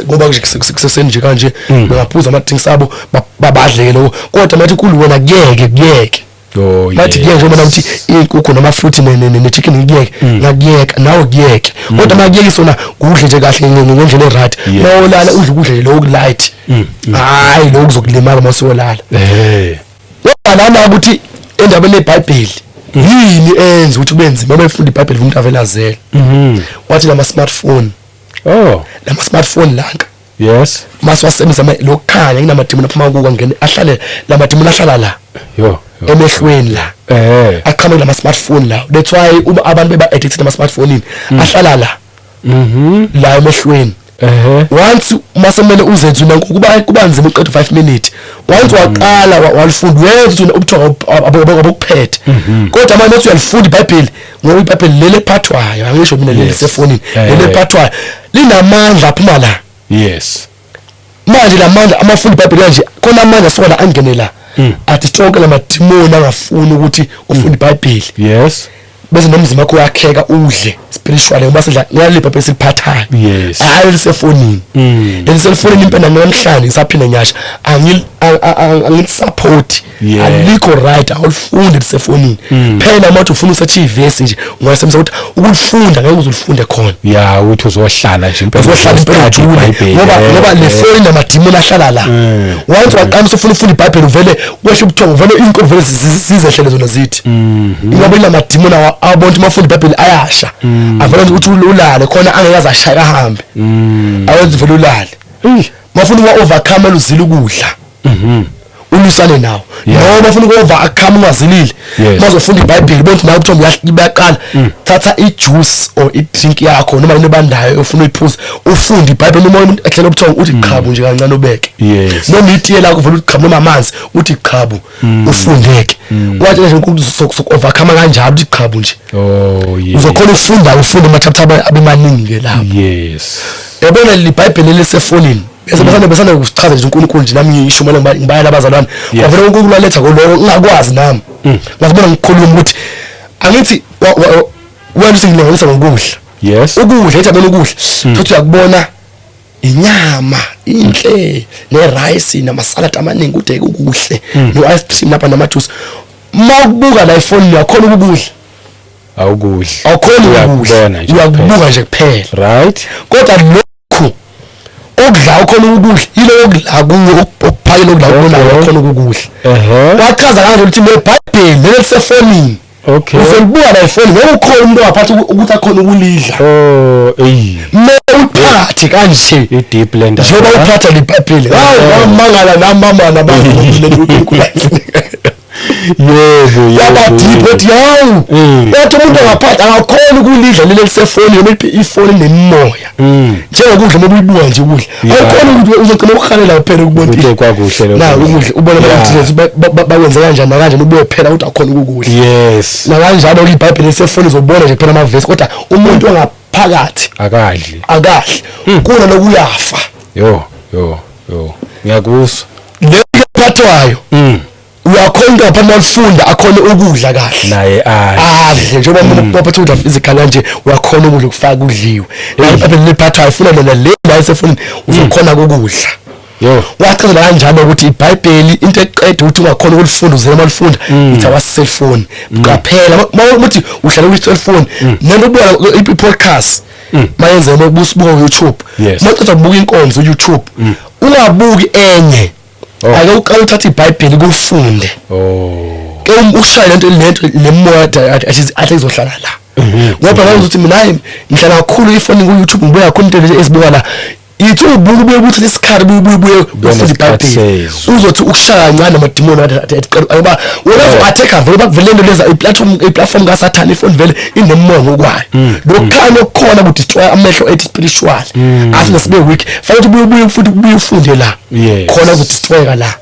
ngoba nje kusesenje kanje bengaphuza ama drinks abo babadleke lokho kodwa mathi kulu wena kuyeke oh bathi kuyeke njengoba ukuthi inkukhu nama fruit ne chicken ngiyeke ngakuyeka nawe kuyeke kodwa makuyeke sona kudle nje kahle ngendlela eright mawolala udle ukudle lokhu light hayi lokhu kuzokulimala mawusiyolala lana ukuthi endabeni yeBhayibheli yini enza ukuthi kube nzima befunda iBhayibheli umuntu avelazela wathi lama smartphone lama smartphone lanka yes maswasebenza lokukhanya inamadimoni aphuma kuko ngene ahlale lamadimoni ahlala la emehlweni la aqhamuka lama smartphone la that's why uma abantu beba addicted ama smartphone ahlala la la emehlweni once masemele uzenze kuba nzima uqeda 5 minutes once waqala walifunda wenza ubuthongo abokuphethe kodwa manje uthi uyalifunda iBhayibheli ngoba iBhayibheli lele phathwayo angisho mina lele sefonini lele phathwayo linamandla aphuma la yes manje lamandla amafunda iBhayibheli kanje khona amandla sola angenela athi sonke lamadimoni angafuni ukuthi ufunde iBhayibheli yes bese nomzimba wakho uyakheka udle spiritually ngoba sedla ngiyalipha bese liphathayo yes hayi lisefonini lisefonini impela namhlanje ngisaphinda nyasha angisupport alikho right awulifunde lisefonini phela manje ufuna usearch ivesi nje ungasemza ukuthi ukulifunda ngeke uzulifunda khona ya uthi uzohlala nje impela ngoba lefoni namadimoni ahlala la once waqamisa ufuna ufunda iBhayibheli uvele kweshe ubuthongo uvele inkolo vele sizehlele zona zithi ngoba inamadimoni abantu mafunda iBhayibheli ayasha avela ukuthi ulale khona angekaza ashaya ahambe awenze vele ulale mafuna uku overcome uzila ukudla ulusane nawo noma mafuna uku overcome ungazilile mazofunda iBhayibheli bonke nawe kuthomba uyaqala thatha ijuice or idrink yakho noma inobandayo ufuna uyiphuza ufunde iBhayibheli noma umuntu eklela ubuthongo uthi qhabu nje kancane ubeke noma itiye lakho vele uqhabu noma amanzi uthi qhabu ufundeke wathi nje ukuthi overcome kanjalo uthi qhabu nje uzokhona ufunde ama chapter abemaningi ke lapho yabona iBhayibheli lesefonini besana ukusichaza nje uNkulunkulu nje nami ngisho mina ngibayela abazalwane wavela uNkulunkulu waletha koloko ngakwazi nami ngazibona ngikhuluma ukuthi angithi wena usingilengisa ngokudla ukudla ethi abona ukudla futhi uyakubona inyama inhle nerice namasalad amaningi udeke ukuhle no ice cream lapha namajuice makubuka la iphone yakhona ukudla awukhona ukudla uyakubuka nje kuphela right kodwa lokhu okudla khona ukudla yilo okudla kuwo okuphakela okudla ubona khona ukudla wachaza kanje ukuthi leBhayibheli lesefonini uzobuka la iphone ngoba ukhona umuntu waphatha ukuthi akhona ukulidla uphathe kanje i-deep blender njengoba uphatha leBhayibheli mangala namama nabantu uNkulunkulu yaba deep ethi yawu yathi umuntu angaphatha akakhona ukulidla leli selfoni noma ifoni nemimoya njengokudla mobuyibuka nje ukudla awukhona ukuthi uzogcina ukukhalela kuphela ukubona into kwakuhle la ukudla ubona abantu bakwenza kanjani nakanje ubuye phela ukuthi akhona ukudla yes na kanjalo iBhayibheli selfoni uzobona nje phela amavesi kodwa umuntu ongaphakathi akadli kuna lokuyafa yo ngiyakuzwa le phathwayo uyakhona lapha malifunda akhona ukudla kahle naye adle njengoba umuntu ophatha ukudla physical nje uyakhona ukudla kufaka kudliwe iBhayibheli liphatha ifuna lona le selfoni uzokhona ukudla waqala kanjalo ukuthi iBhayibheli into eqeda ukuthi ungakhona ukulifunda uzema malifunda ithi awa cellphone kuphela mawuthi uhlala kwi cellphone nento ubuka i-podcast mayenze nokubuka YouTube maqeda ukubuka inkonzo YouTube ungabuki enye ake uqala uthatha iBhayibheli kufunde ke ushaya lento lemoya athi izohlala la ngoba ngazi ukuthi mina ngihlala kakhulu ifoni ku YouTube ngibuka khona into ezibuka la ithi ubuye ukuthi lesikhathi ubuye ufunda iBhayibheli uzothi ukushaya kancane amadimoni ngoba wena attacker vele bakuvelendo leza i-platform kaSathane ifoni vele inemoya ngokwayo lokukhanya okukhona ku destroy amehlo ethi spiritual after sibe weak fanele ubuye futhi ufunde la khona ku destroy la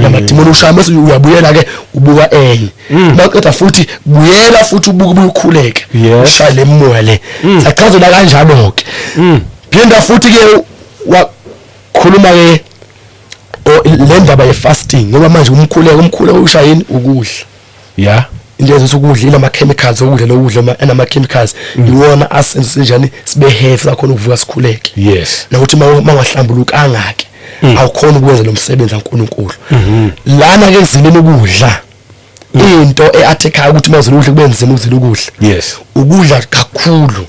lamadimoni ushaya bese uyabuyela ke ubuka enye maqeda futhi buyela futhi ubuke ukhuleke ushaya lemoya le sachazela kanjalo ke phinda futhi ke wakhuluma ke le ndaba ye fasting ngoba manje umkhuleko ushayini ukudla yeah into ezothi ukudla ilama chemicals okudla lokudla ama chemicals iwona asenze njani sibe healthy sakhona ukuvuka sikhuleke yes nokuthi mangahlambuluka angake awukhona ukwenza lo msebenzi kaNkulunkulu lana ke ezileni ukudla into eatheka ukuthi mawuzile ukudla kube nzima ukuzila ukudla yes ukudla kakhulu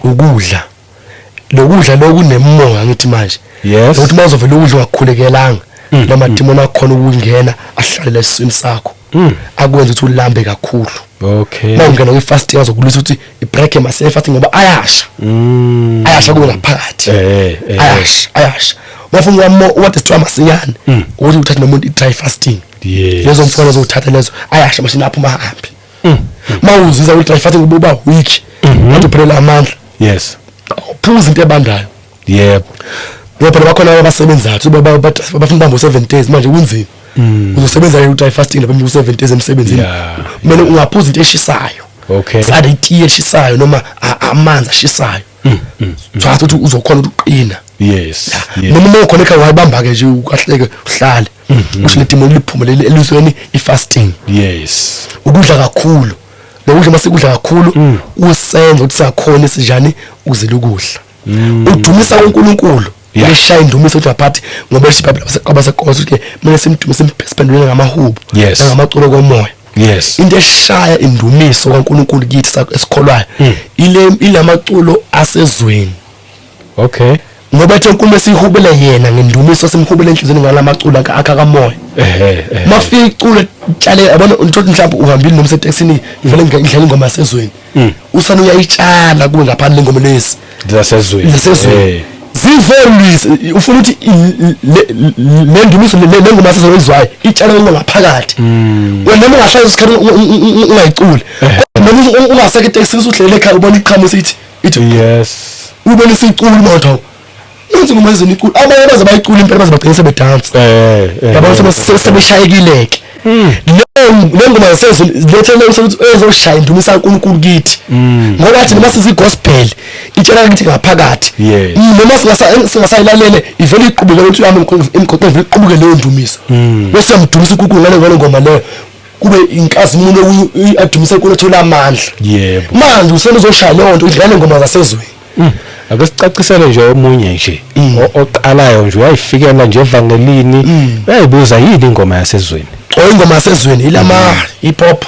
ukudla lokudla lokunemoya ngithi manje yes ukuthi mawuzovela ukudla ungakhulekelanga lamadimoni akhona ukungena ahlalela esiswini sakho akwenza ukuthi ulambe kakhulu okay mawungena kwi-fasting azokulisa ukuthi i-break mase-fasting ngoba ayasha kuwe ngaphakathi ayasha mafuna what is to masinyane ukuthi uthathe nomuntu i-dry fasting lezo mfana zothatha lezo ayasha mashini aphuma hambi mawuzizwa u-dry fasting ububa week athi uphelela amandla yes uphuza into ebandayo yebo ngoba bakhona abasebenzayo bafuna bambo 7 days manje kunzima uzosebenza u-dry fasting lapha u7 days emsebenzini kumele ungaphuza into eshisayo okay sade itiye eshisayo noma amanzi ashisayo thatha ukuthi uzokhona ukuqina yes noma ukhona ekhaya wayibamba ke nje ukahleke uhlale usho letimo liphumele elusweni i-fasting yes ukudla kakhulu lokudla masikudla kakhulu usenza ukuthi sakhona isijani ukuzila ukudla udumisa uNkulunkulu leshaya indumiso ukuthi aphathi ngoba isibhabhela abasekosi ke manje simdumise siphendule ngamahubo ngamaculo komoya yes into eshaya indumiso kaNkulunkulu kithi esikholwayo ile maculo asezweni okay ngoba ethi uNkulunkulu esihubele yena ngendumiso simhubele enhlizweni ngalamaculo akha kamoya mafika iculo tshale yabona untothi mhlawumbe uhambile noma seteksini vele ngidlala ingoma yasezweni usana uyayitshala kuwe ngaphandle lengoma lezi lasezweni zivoluise ufuna ukuthi le ndumiso le ngoma yasezweni itshala ngaphakathi wena ungahlala isikhathi ungayiculi noma ungaseke eteksini usuhlele ekhaya ubona iqhamu isithi yes ubona isiculi motho Ngithi ngoma ezini iqulu abanye bazabacula impela bazabagcina sebedansa yabona sebeshayekileke le ngoma yasezweni lethele ukuthi ezoshaya indumisa uNkulunkulu kithi ngoba athi noma sizi gospel itshela kithi ngaphakathi noma singasayilalele ivele iqhubeke ukuthi yami imgoqo ivele iqhubeke leyo ndumiso bese yamdumisa uNkulunkulu ngale ngoma leyo kube inkazimulo adumisa uNkulunkulu ethola amandla yebo manje usenezoshaya leyo nto idlala ngoma zasezweni ake sicacisele nje omunye nje oqalayo nje uyayifikela nje evangelini uyayibuza yini ingoma yasezweni ingoma yasezweni ilama hip hop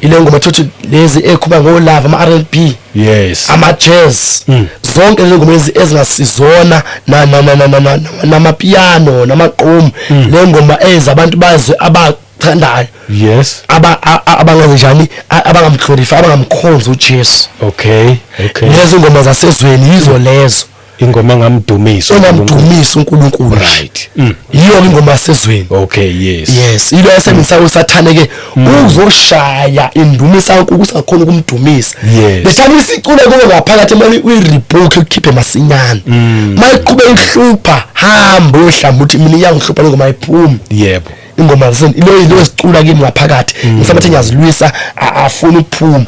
ile ngoma thothi lezi ekhuba ngolava ama R&B yes ama jazz zonke lezi ngoma ezingasizona namapiano namaqomu le ngoma ezabantu bazi abathandayo yes abanganjani abangamglorify abangamkhonza uJesu okay lezo ngoma zasezweni yizo lezo ingoma ngamdumisa uNkulunkulu right yiyo ingoma yasezweni okay yes ilo yasebenzisa uSathane ke uzoshaya indumisa uNkulunkulu usakhona ukumdumisa bethana isicule kuwe ngaphakathi manje uyirebuke ukhiphe masinyane mayiqhube ihlupha hamba uhlamba uthi mina iyangihlupha ngoma iphuma yebo ingoma ilo esicula kimi ngaphakathi ngisabathe ngiyazilwisa afuna ukuphuma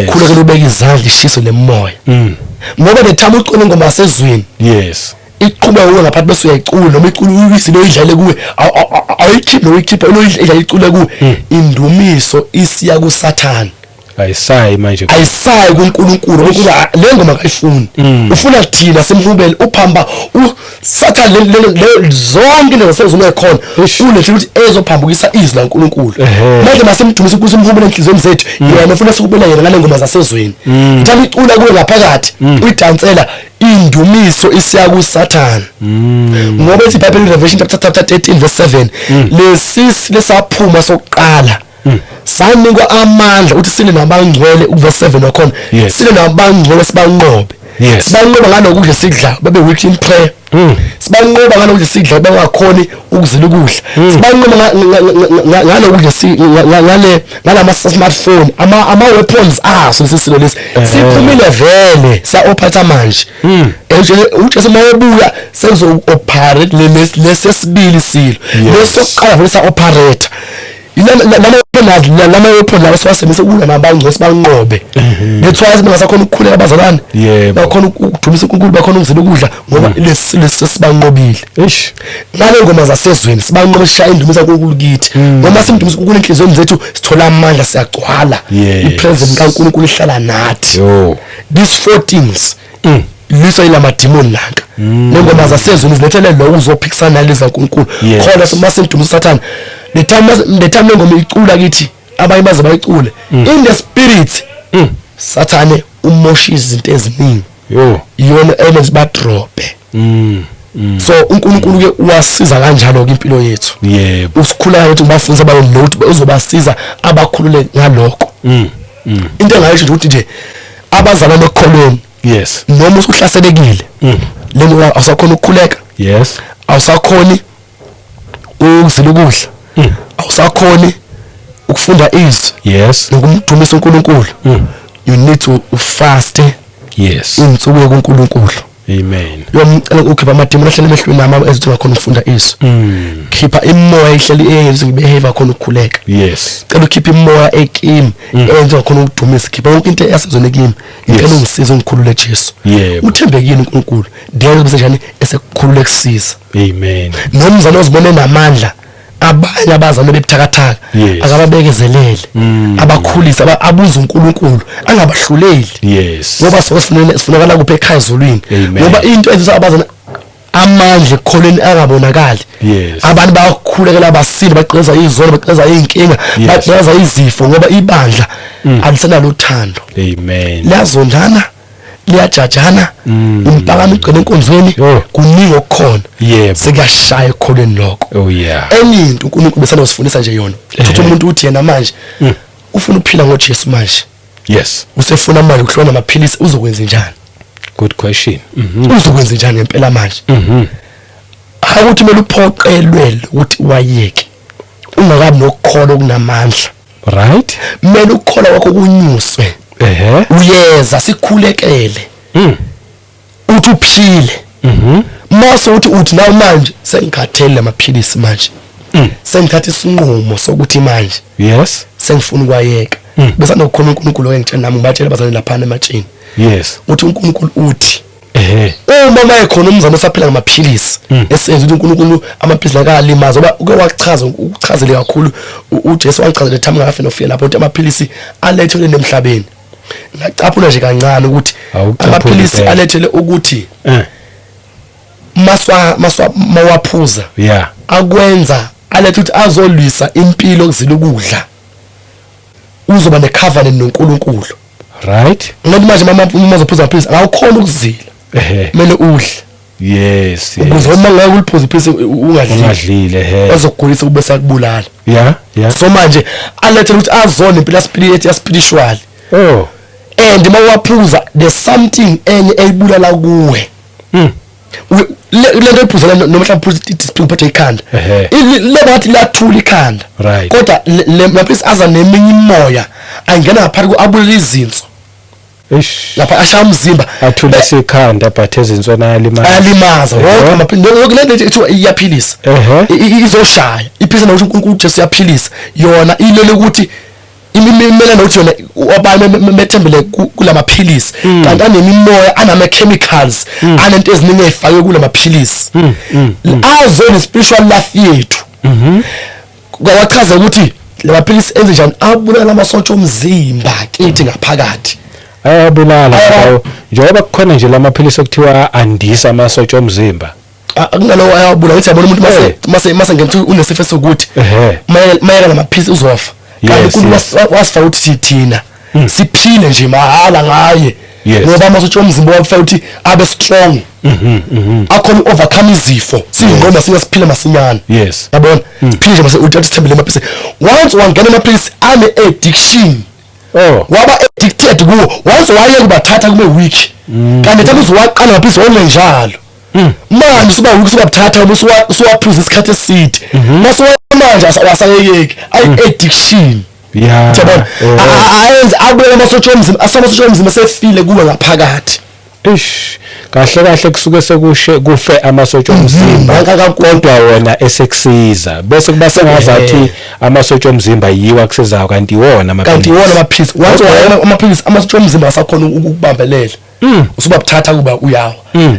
ukhulekela ubeka izandla ishiso lemoya ngoba lethama ucula ingoma yasezweni yes iqhubeka kuwe ngaphathi bese uyayicula noma icula uyisilo idlale kuwe ayikhiphe noyikhipha lo idlala icule kuwe indumiso isiya kuSathane ayisayi manje ayisayi kuNkulunkulu ukuba le ngoma kayifuni ufuna thina semhubele uphamba uSathane le zonke lesezweni ekhona ulethe ukuthi ezophambukisa izwi laNkulunkulu manje masemdumise kusimhubele enhlizweni zethu yena ufuna sikubela yena ngale ngoma zasezweni thana icula kuwe ngaphakathi uyidansela indumiso isiya kuSathane ngoba ithi iBhayibheli Revelation chapter 13 verse 7 lesisi lesaphuma sokuqala sanikwa amandla uthi sile nabangcwele uverse 7 wakhona sile nabangcwele sibanqobe sibanqoba ngalokudla sikudla babe weak in prayer sibanqoba ngalokudla sikudla bangakhoni ukuzila ukudla sibanqoba ngalokudla ngalama smartphone ama weapons aso sisilo lesi siphumile vele sa ophatha manje uJesu mayebuya senzo operate lesesibili silo lesoqala vele sa operator lama weapon lawo siwasebenzisa ukulwa nabangcwele sibanqobe nethwazi bengasakhona ukukhuleka abazalwane bakhona ukudumisa uNkulunkulu bakhona ukuzila ukudla ngoba lesibanqobile ngale ngoma zasezweni sibanqobe shaya indumisa uNkulunkulu kithi noma simdumisa uNkulunkulu enhlizweni zethu sithola amandla siyagcwala ipresence kaNkulunkulu ihlala nathi these 4 things lisa ilama demon lanka nengoma zasezweni zilethele lo uzophikisana nalezi kaNkulunkulu khona simasendumisa Sathane the time ngoma icula kithi abanye baze bayicule in the spirit Sathane umosha izinto eziningi iyona elements ba drop so uNkulunkulu ke wasiza kanjalo ke impilo yethu usikhula yethu bafunza bayo note uzobasiza abakhulule ngalokho into engayisho ukuthi nje abazalwa bekholweni noma usuhlaselekile lento awusakhona ukukhuleka awusakhoni ukuzila ukudla awusakhoni ukufunda izwi nokumdumisa uNkulunkulu you need to fast insuku kuNkulunkulu amen yomcela ukhipha amademon ahlele emehlweni nama ezithi bakhona ukufunda izwi khipha imoya ihleli eyenza behavior khona ukukhuleka cela ukhipha imoya ekimi enza khona ukudumisa khipha yonke into eyasezone kimi ngicela ungisize ungikhulule Jesu uthembekile uNkulunkulu ndiyazi bese njani esekukhulule kusiza amen nomzana ozibone namandla abanye abazalwane bebuthakathaka akababekezelele abakhulisa abuza uNkulunkulu angabahluleli ngoba sifunakala kuphe ekhaya ezulwini ngoba into ezisa abazana amandla ekholeni angabonakali abantu bayakhulekela basile baqeza izono baqeza inkinga baqeza izifo ngoba ibandla alisenalo uthando liyazondana liyajajana impakamo igcwele enkonzweni kuningi okukhona sekuyashaya ekholweni lokho enye into uNkulunkulu besana usifundisa nje yona uthatha umuntu uthi yena manje ufuna ukuphila ngoJesu manje usefuna manje ukuhlona amaphilisi uzokwenza njani good question uzokwenza njani ngempela manje akuthi kumele uphoqelwe ukuthi wayeke ungakabi nokukholwa okunamandla right kumele ukukholwa kwakho kunyuswe uyeza sikhulekele uthi uphile mase uthi nawe manje sengikhathele amaphilisi manje sengithatha isinqumo sokuthi manje sengifuna ukwayeka bese nokukhona uNkulunkulu oyengitshela nami ngibatshela bazalwane lapha ematshini uthi uNkulunkulu uthi uma mayekhona umzana osaphila ngamaphilisi esenza ukuthi uNkulunkulu amaphilisi lakalimaza ngoba uke wachaza ukuchazele kakhulu uJesu wachazela time ngafe nofika lapho ukuthi amaphilisi alethele nemhlabeni ngacaphula nje kancane ukuthi amaphilisi alethele ukuthi mawaphuza akwenza alethe ukuthi azolwisa impilo okuzila ukudla uzoba necovenant noNkulunkulu right ngoba manje uma uzophuza amaphilisi awukhona ukuzila kumele udle ukuze uma ngeke uliphuze iphilisi ungadlile bazokugulisa kube sakubulala so manje alethele ukuthi azone impilo spiritual and mawaphuza there's something enye eyibulala kuwe lento ephuzela noma mhlawumbe ispring phethe ikhanda leba ngathi lathula ikhanda kodwa maphilisi aza neminye imoya angena ngaphakathi kuabulala izinso lapha ashaya umzimba athula sekhanda but ezinsona alimaza wonke amaphilisi lento ethiwa iyaphilisa izoshaya iphilisa nokuthi uNkulunkulu Jesu yaphilisa yona ilele ukuthi imimela nokuthi yona abanye methembele kulamaphilisi kanti anemimoya anama chemicals anento eziningi ezifakwe kulamaphilisi azone spiritual life yethu kwachaza ukuthi lamaphilisi enze njani abulala amasotsha omzimba kithi ngaphakathi ayabulala njengoba kukhona nje lamaphilisi okuthiwa andisa amasotsha omzimba akunalo ayabulala ngithi yabona umuntu mase ngento unesifo sokuthi mayela lamaphilisi uzofa kanti uNkulunkulu wasifaka ukuthi thina siphile nje mahala ngaye ngoba amasotsha omzimba wafika ukuthi abe strong akhona overcome izifo singqondo singasiphila masinyana yabona siphile nje mase uthatha isithembele amaphilisi once wangena amaphilisi ane addiction waba addicted kuwo once wayeke bathatha kume week kanti thatha uzwaqala amaphilisi wona njalo manje siba ukuthatha usuwaphuza isikhathi eside mase manje asayeke addiction yabona ayenza abuyela amasotsha omzimba asamasosha omzimba sefile kuwe ngaphakathi kahle kusuke sekushe kufe amasotsha omzimba kodwa wona esekusiza bese kuba sengazathi amasotsha omzimba yiwa kusezayo kanti wona amaphilisi wathi amaphilisi amasotsha omzimba asakhona ukubambelela usuba buthatha kuba uyawa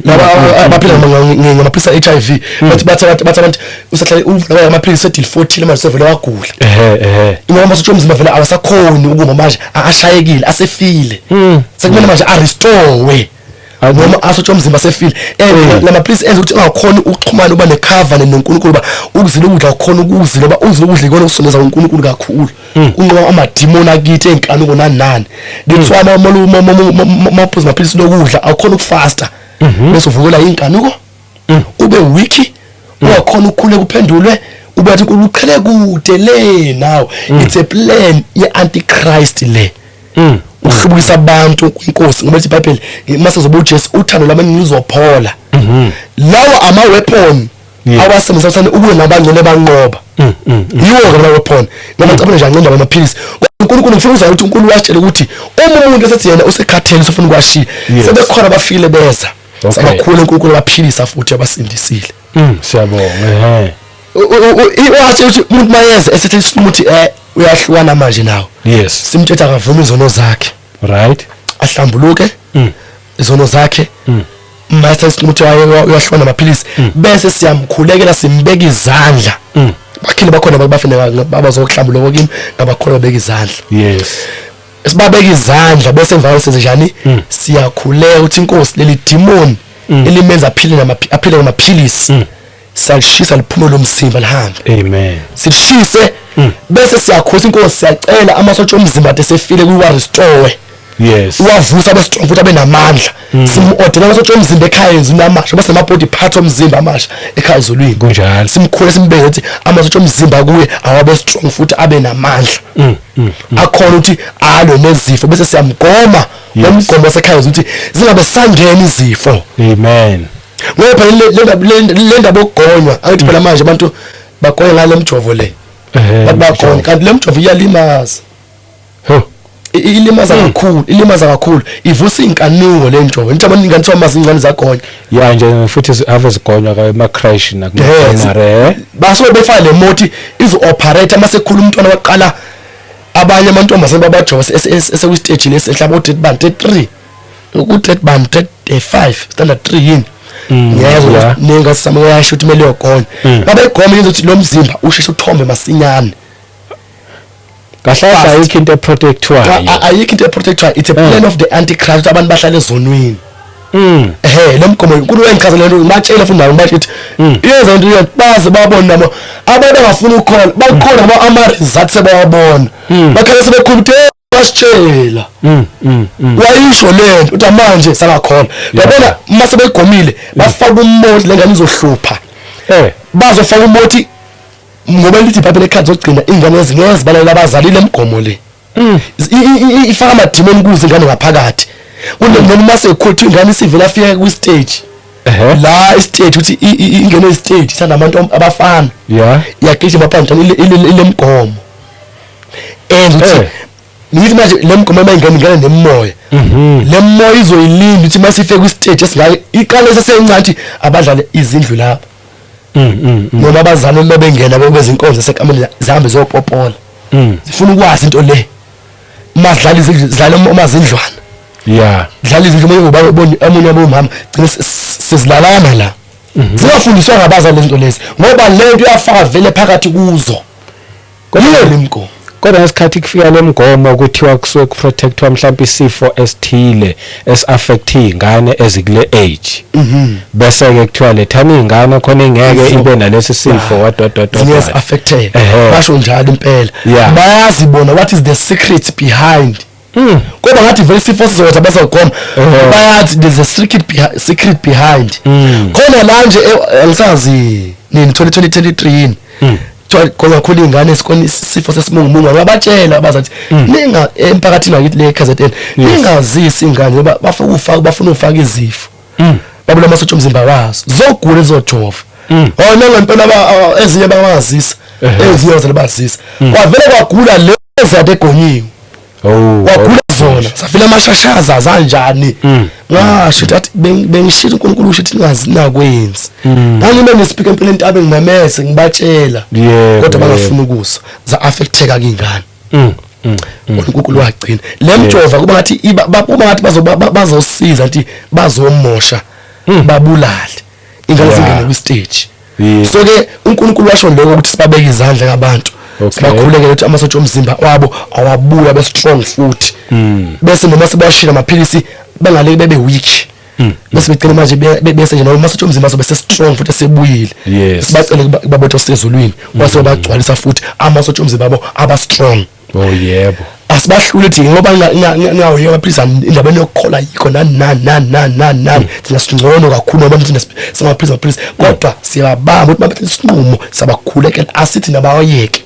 laba abaphila ngamaphilisi HIV bathi abantu usahlale uvula amaphilisi edil 40 manje sevele wagula ngoba amasotsha omzimba vele awasakhoni ukuma manje ashayekile asefile sekumele manje restore noma asotsha umzimba sefile lamaphilisi enza ukuthi ungakhona ukuxhumana uba necovenant noNkulunkulu ba ukuzila ukudla ukhona ukuzila ba uzila ukudla ikona ukusondeza uNkulunkulu kakhulu unqoba amademon akithi enkanuko nanani litswana maphuzu maphilisi lokudla awukhona ukufasta bese uvukela inkanuko ube wiki ungakhona ukukhule kuphendulwe ubathi uqhele kude le now it's a plan ye-antichrist le uhlubukisa abantu inkosi ngoba iBhayibheli mase zoba uJesu uthando labantu luzophola lawa ama weapon awasebenzisana ukuze nabangcwele banqoba yiwo ngama weapon ngoba cabana nje anqenda amaphilisi uNkulunkulu ufuna uzayo ukuthi uNkulunkulu wasitshela ukuthi umuntu esethi yena usekhathele sofuna ukwashiya sebekhona bafile beza sabakhulu uNkulunkulu baphilisa futhi abasindisile siyabonga wathi ukuthi umuntu mayeza esethi ukuthi uyahlukana manje nawo yes simthetha akavume izono zakhe right ahlambuluke izono zakhe mase ukuthi uyahlukana amaphilisi bese siyamkhulekela simbeka izandla bakhile bakhona bafene babazokuhlambuluka kimi ngabakhona babeka izandla yes sibabeka izandla bese emva kwese njani siyakhuleka ukuthi inkosi leli demon elimenza aphile ngamaphilisi salishisa liphumele umzimba lihambe amen sishise bese siyakhoza inkosi siyacela amasotsha omzimba esefile kuwa restore yes uwavusa be strong futhi abenamandla simordela amasotsha omzimba ekhaya yenza namasha bese ama body part omzimba amasha ekhaya ezulwini kunjalo simkhule simbeke ukuthi amasotsha omzimba kuye awabe strong futhi abenamandla akhona ukuthi alo nezifo bese siyamgoma nomgomo wasekhaya ukuthi zingabe sangena izifo amen ngoba le ndaba okugonywa ayithi phela manje abantu bagonya ngale mjovo le bagonya kanti le mjovo iyalimaza ilimaza kakhulu ivusa inkanuko le njovo nje abantu ingane thoma izingane zagonya ya nje futhi ave zigonywa ka ema crash nakumare baso befaka le moti izo operate mase khuluma umntwana waqala abanye amantombazane babajova eseku stage lesenhlaba uDead Band 3 uDead Band 5 standard 3 yini ngiyezwa ninga samuyasho ukuthi mele yogona babegoma yenza ukuthi lo mzimba usheshe uthombe masinyane kahle ayikho into eprotectwayo ayikho into eprotectwayo it's a plan of the antichrist abantu bahlala ezonweni lo mgomo uNkulunkulu wengichazela lento matshela futhi nawo bathi yenza into yabazi babona nabo abantu abafuna ukukhola bakhona aba ama-results sebawabona bakhala sebekhuluma wasitshela wayisho lento uthi manje sabakhona yabona mase begomile bafaka umothi lengane izohlupha bazofaka umothi ngoba lithi iBhayibheli ekhathi zogcina ingane ezingeze balela abazalile emgomo le ifaka amadimoni kuze ingane ngaphakathi kunoma mase ekhotha ingane isivela afika ku stage la istage uthi ingene istage sithanda abantu abafana yagijima phansi ile mgomo uthi nithi manje lemgomo mayingane nemoya lemoya izoyilinda ukuthi masifike ku stage esingake iqale sesencathi abadlale izindlu lapha noma abazali mabengena bebeza inkonzo sekamela zihambe zopopola zifuna ukwazi into le madlala izidlala amazindlwana dlala izindlu ngoba babona amunye abomama gcina sizilalana la singafundiswa ngabazali lento lezi ngoba lento iyafaka vele phakathi kuzo kolile limko kodwa ngesikhathi kufika lemgomo ukuthiwa kusuke kuprotectwa mhlawumbe isifo esithile esaffect ingane ezikule age bese ke kuthiwa lethani ingane khona ingeke ibe nalesi sifo wadodododwa yes affected basho njalo impela bayazibona what is the secret behind kodwa ngathi vele isifo sizotha bazogoma bayathi there's a secret behind khona la nje angisazi nini 2023 kodwa khona ingane esikoni isifo sesimungumungu ngabatshela abazathi ninga emphakathini ngakithi le KZN ningazisi ingane ngoba bafuna ufaka izifo babula amasotsha omzimba wazo zogula ezojova ngempela ezinye bangazisa ezinye bazali bazisa kwavele kwagula lezi ade gonyiwe wagula zona safila amashashaza zanjani ngasho that bengishitha uNkulunkulu ushithi ningazinakwenzi nangime ngespeak empilweni intabe ngimemese ngibatshela kodwa bangafuna ukuso za affecteka kingane uNkulunkulu wagcina lemjova kuba ngathi uma ngathi bazosiza nti bazomosha babulale ingane zingene ku stage so ke uNkulunkulu washo lokho ukuthi sibabeke izandla ngabantu sibakhulekele ukuthi amasotsha omzimba wabo awabuya be strong futhi bese noma sebashila amaphilisi bangale bebe weak bese becela manje bese nje noma amasotsha omzimba sobe strong futhi sebuyile sibacela babotho sezulwini wase bagcwalisa futhi amasotsha omzimba abo aba strong yebo asibahlule ukuthi ngoba ngawo amaphilisi indaba yokukhola yikho nani thina singcono kakhulu ngoba thina samaphilisi kodwa siyabamba ukuthi mabethe isinqumo sabakhulekela asithi nabayeke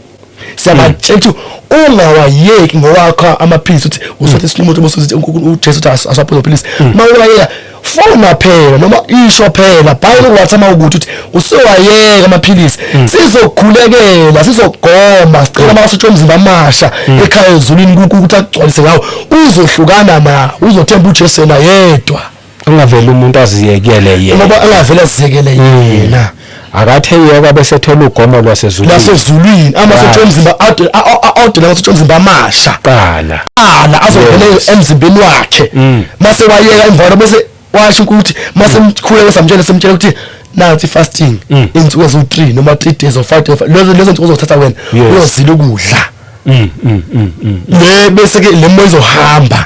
siyabatshela ungawayeki ngowakha amaphilisi uthi usothi isinqumo ukuthi uJesu uthi asaphuza amaphilisi mawuyeka fona phela noma isho phela bhayile wathama ukuthi usewayeka amaphilisi sizokhulekela sizogoma sicela amasotsha omzimba amasha ekhaya ezulwini ukuthi agcwalise ngawo uzohlukana na uzothemba uJesu yena yedwa ungavela umuntu aziyekele yena ngoba angavela aziyekele yena akathe yeka bese thola ugomo lwasezulwini amasotsha omzimba awudela amasotsha omzimba amasha qala azongena emzimbeni wakhe mase wayeka emvalo bese washo ukuthi mase mkhuleke samtshela ukuthi nathi fasting insuku ezu3 noma 3 days or 5 days lezo nto uzothatha wena uyozila ukudla bese ke le moyo izohamba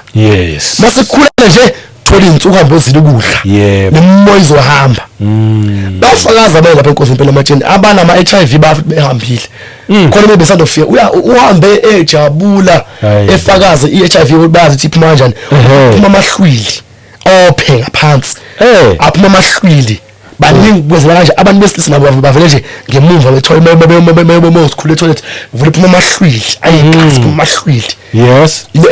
mase khuleka nje thola insuku hambe uzila ukudla nemoyo izohamba bafakaza bela lapha enkosi impela amatsheni abana ama HIV bafu behambile khona bebesandofika uhambe ejabula efakaza iHIV bazi ukuthi iphuma kanjani iphuma amahlwili ophe ngaphansi aphuma amahlwili baningi kwenzela kanje abantu besilisa nabo bavele nje ngemuva bethola mawusikhule toilet vule phuma amahlwili ayiqhazi phuma amahlwili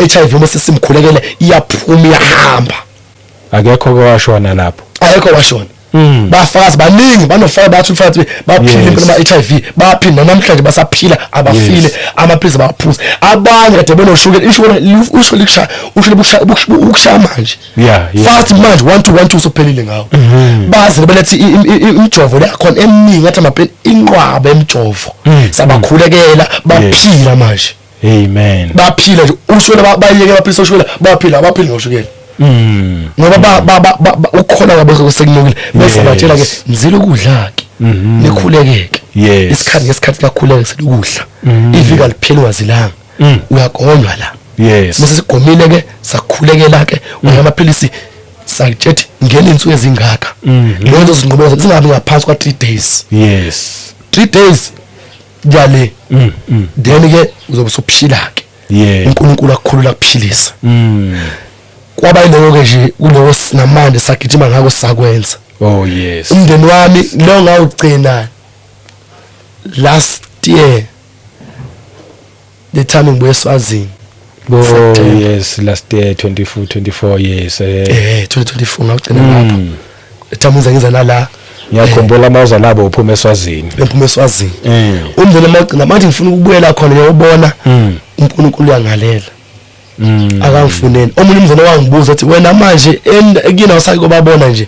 iHIV mase simkhulekele iyaphuma iyahamba akekho kwashona lapho ayekho washona bafakazi baningi banofaka bathi mfowethu baphile impela ama-HIV baphinda namhlanje basaphila abafile amaphilisi baphuza abanye kade benoshukela ukushaya manje fast manje 1-2 usuphelile ngawo bazi belethi imjovo leyakhona eminingi ngathi amapeni inqwaba emjovo sabakhulekela baphila manje amen baphila nje ushwela bayeke amaphilisi oshwela baphila abaphili ngoshukela ngoba ukukhola kwabo sekunyukile bese batshela ke nizile ukudla ke nikhulekeke isikhathi ngesikhathi kakhuleke selukudla ivika liphela wazilanga uyagonywa la mase sigomile ke sakhulekela ke uyamaphilisi sakuthethi ngene insuku ezingaka lezo zinqobo zingabi ngaphansi kwa 3 days 3 days jale then ke uzobe usuphila ke uNkulunkulu akukhulula kuphilisa kwaba yiloko ke nje kulewo sinamanje sagijima ngako sakwenza umndeni wami lo ngawugcina last year the time ngibuye eSwazini last year 24 years 2024 ngawugcina lapho ethamuza ngiza nala ngiyakhumbula mawuza labo uphuma eSwazini bephuma eSwazini umndeni mawugcina manje ngifuna ukubuyela khona ngiyobona uNkulunkulu uyangalela akangifuneni omunye umzana wangibuza ukuthi wena manje ekuyena usayi kobabona nje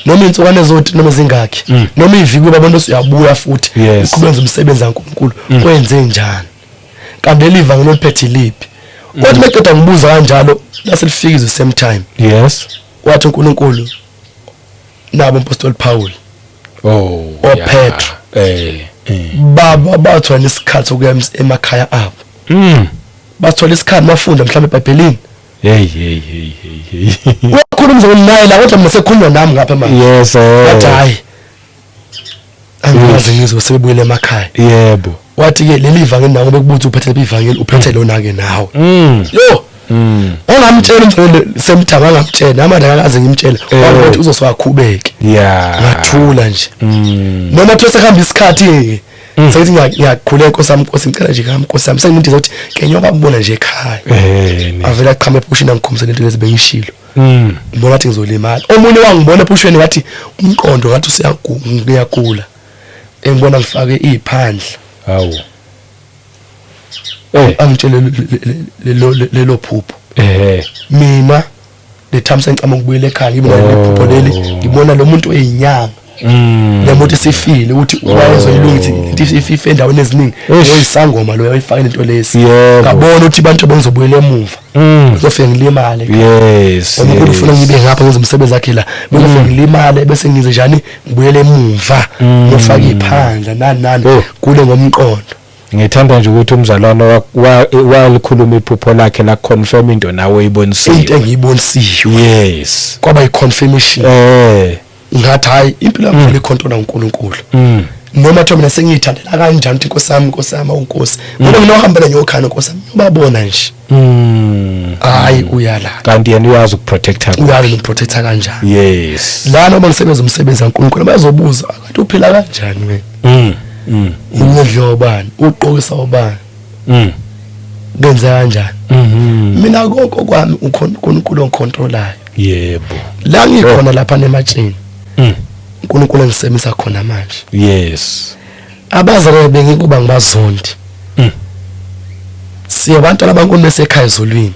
noma insukwane zothi noma zingakhi noma iviki babona usuyabuya futhi ukubenza umsebenzi kaNkulunkulu kwenze njani kanti lelivangelo liphethe lipi kodwa maqeda ngibuza kanjalo laselifika the same time wathi uNkulunkulu nabo umpostoli Paul Petro baba bathwa nesikhathi ukuya emakhaya abo bathola isikhathi bafunda mhlawumbe eBhayibhelini ukhuluma naye la kodwa mina sekukhuluma nami ngapha manje wathi hayi angazi ngizosebuyela emakhaya wathi ke leli ivangeli nawo bekubuthi uphethe ivangeli uphethe lona ke nawe ongamtshela umzekelo semthanga angamtshela namanje akaze ngimtshela wathi uzoswakhubeke ngathula nje noma those khamba isikhathi sethi ngiyakhuleka Nkosi ngicela nje Nkosi sami sengithi ukuthi ke nyoba ngibona nje ekhaya avela aqhame epushini angikhombisele into lezibengishilo ngibona ukuthi ngizolimala omunye wangibona epushini wathi umqondo ngathi usiyagula engibona ngifake iphandla angitshele lelo phupho mina le time sengicama ukubuyela ekhaya ngibona lephupho leli ngibona lo muntu oyinyanga lemoto sifile ukuthi wayezoyilungisa into ifife endaweni eziningi oyisangoma lo uyayifaka into lesi ngabona ukuthi abantu bengizobuyela emuva ngizofika ngilimale umuntu ufuna ngibe ngapha ngenza umsebenzi wakhe la ngizofika ngilimale bese ngize njani ngibuyele emuva ngifaka iphandla nani kule ngomqondo. Ngithanda nje ukuthi umzalwane walikhuluma iphupho lakhe la confirm into nawe uyibonisile into engiyibonisiwe kwaba i-confirmation ngathi hayi impilo yami vele ikhontrola uNkulunkulu noma thoba mina sengiyithandela kanjani ukuthi Nkosi yami uNkosi ngoba nginohambela ngiyokhana Nkosi yami ubabona nje hayi uyala kanti yena uyazi ukuprotecta uyazi ukuprotecta kanjani la noma ngisebenza umsebenzi kaNkulunkulu bazobuza akathi uphila kanjani wena unedlo ubani uqokisa ubani benza kanjani mina konke kwami uNkulunkulu oncontrolayo la ngikhona lapha nematshini uNkulunkulu engisemisa khona manje abazalwane bengikuba ngibazondi siyabantu labankulu besekhaya ezulwini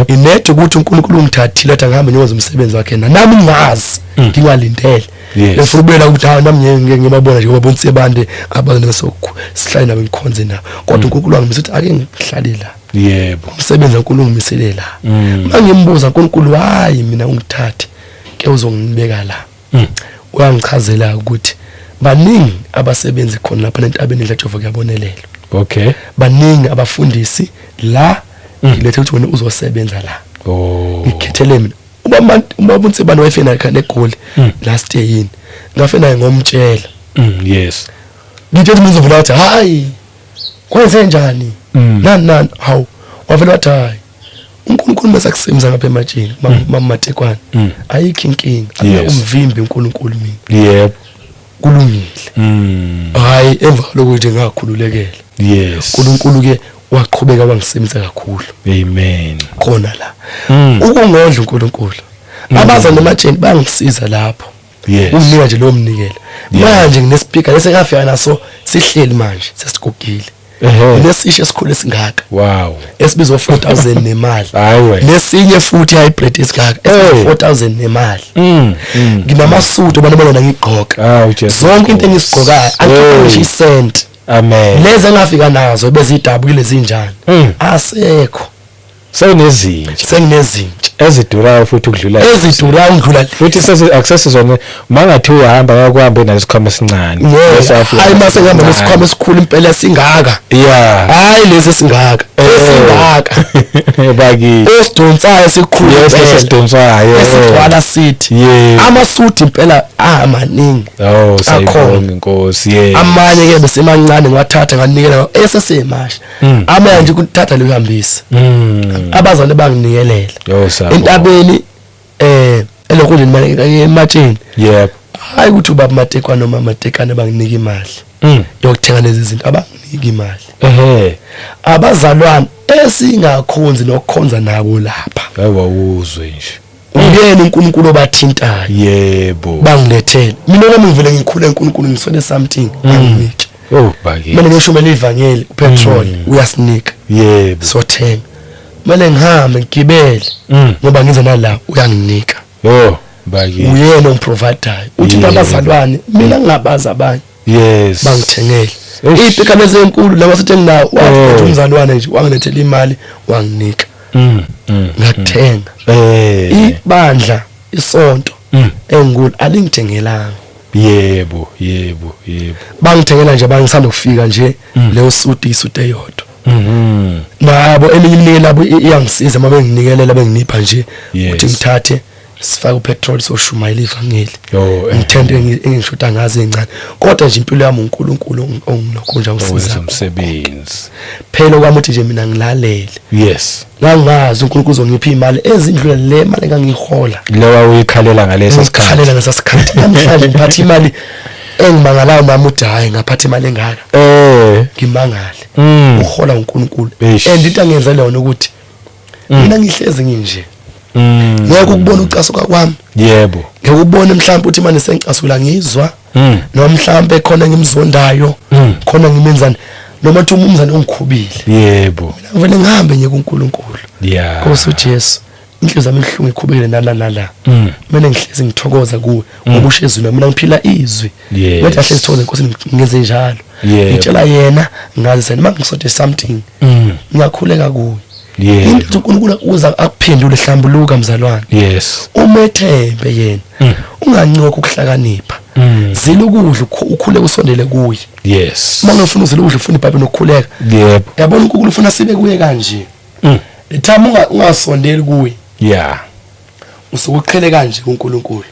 inethe ukuthi uNkulunkulu ungithathile athi ngihamba ngiyoza umsebenzi wakhe nami ngazi ngingalindele befuna ubela ukuthi hayi nami ngiyabona nje ngoba bonse bande abantu besokhu sihlale nabo ngikhonze nabo kodwa uNkulunkulu wangimisa ukuthi ake ngihlale la umsebenzi kaNkulunkulu ungimisele la mangimbuza uNkulunkulu hayi mina ungithathe ke uzongibeka la uyangichazela ukuthi baningi abasebenzi khona lapha entabeni eJehova kuyabonelela baningi abafundisi la ngilethe ukuthi wena uzosebenza la ngikhethele mina uma bunse bani wayefena ekhaya eGoli last year yini ngafena ngomtshela ngithi umzovula wathi hayi kwenze njani nani hawu wavela wathi hayi uNkulunkulu mase kusebenza ngapha ematshini mamatekwana ayikho inkinga umvimbi uNkulunkulu mina kulungile hayi emva lokuthi ngakhululekela uNkulunkulu ke waqhubeka wangisebenza kakhulu amen khona la ukungodla uNkulunkulu abazana ematsheni bangisiza lapho unginika nje lo mnikelo manje nginespeaker lese ngafika naso sihleli manje sesigugile nesisho esikhulu esingaka esibizwa 4000 nemali nesinye futhi hybrid esingaka esibizwa 4000 nemali nginamasudu abantu bona ngigqoka zonke into engisigqokayo angikhokhe isent amen lezi ngafika nazo bezidabukile zinjani asekho senginezintsha ezidurayo futhi ukudlula futhi sesizona mangathi uhamba yakuhambe nalesikhwama esincane hayi mase ngihamba nesikhwama esikhulu impela singaka hayi lezi singaka esingaka baki esidonsayo sikhulu esidonsayo esigcwala sithi amasuthi impela amaningi sayibonga Nkosi amanye ke besemancane ngiwathatha nganikela esesemasha amanye nje ukuthatha lihambisa abazali banginikelela entabeni elokhu imali ematsheni hayi ukuthi ubaba Matekwane noma Matekane banginika imali yokuthenga lezi zinto abanginika imali abazalwane esingakhonzi nokukhonza nabo lapha awuzwe nje uyena uNkulunkulu obathintayo bangilethele mina nami ngivele ngikhule uNkulunkulu ngisole something anginike baki mina ngishomela ivangeli upetrol uyasinika sothenga manje ngihambe ngigibele ngoba ngize nala uyanginika baki uyena ongiprovidayo uthi abazalwane mina ngingabaza abanye bangithengele iphika lezenkulu laba sithi nginawo wathi umzalwane nje wangilethela imali wanginika ngakuthenga ibandla isonto engikulu alingithengelanga yebo bangithengela nje bangisanda ukufika nje leyo suti eyodwa nabo eminye iminikelo labo iyangisiza uma benginikelela benginipha nje ukuthi ngithathe sifaka upetrol soshumayela ivangeli ngithende engishuta ngaze encane kodwa nje impilo yami uNkulunkulu ongilokho nje angisiza umsebenzi phela kwami uthi nje mina ngilalele ngangazi uNkulunkulu uzongipha imali ezindlule le mali engangihola lewa uyikhalela ngaleso sikhathi namhlanje ngiphatha imali engimangalayo mama uthi hayi ngaphatha imali engaka ngimangale uhola uNkulunkulu and into angenza leyo ukuthi mina ngihlezi nginje ngeke ukubona ucasuka kwami ngeke ubone mhlawumbe uthi manje sengicasula ngizwa noma mhlawumbe khona ngimzondayo khona ngimenzani noma uthi umzane ongikhubile yebo mina vele ngihambe nje kuNkulunkulu yeah Nkosi uJesu inhliziyo zami ihlungu ikhubekile nala mina ngihlezi ngithokoza kuwe ngoba ushezweni mina ngiphila izwi ngathi ahle sithokoze Nkosi ngenze njalo ngitshela yena ngazi noma ngisode something ngiyakhuleka kuwe into uNkulunkulu uza akuphendule hlambuluka mzalwane yes umethembe yena ungancoka ukuhlakanipha zila ukudla ukhule usondele kuye yes mangifuna uzile ukudla ufuna iBhayibheli nokukhuleka yebo yabona uNkulunkulu ufuna sibe kuye kanje ithama ungasondeli kuye yeah usukuqhele kanje kuNkulunkulu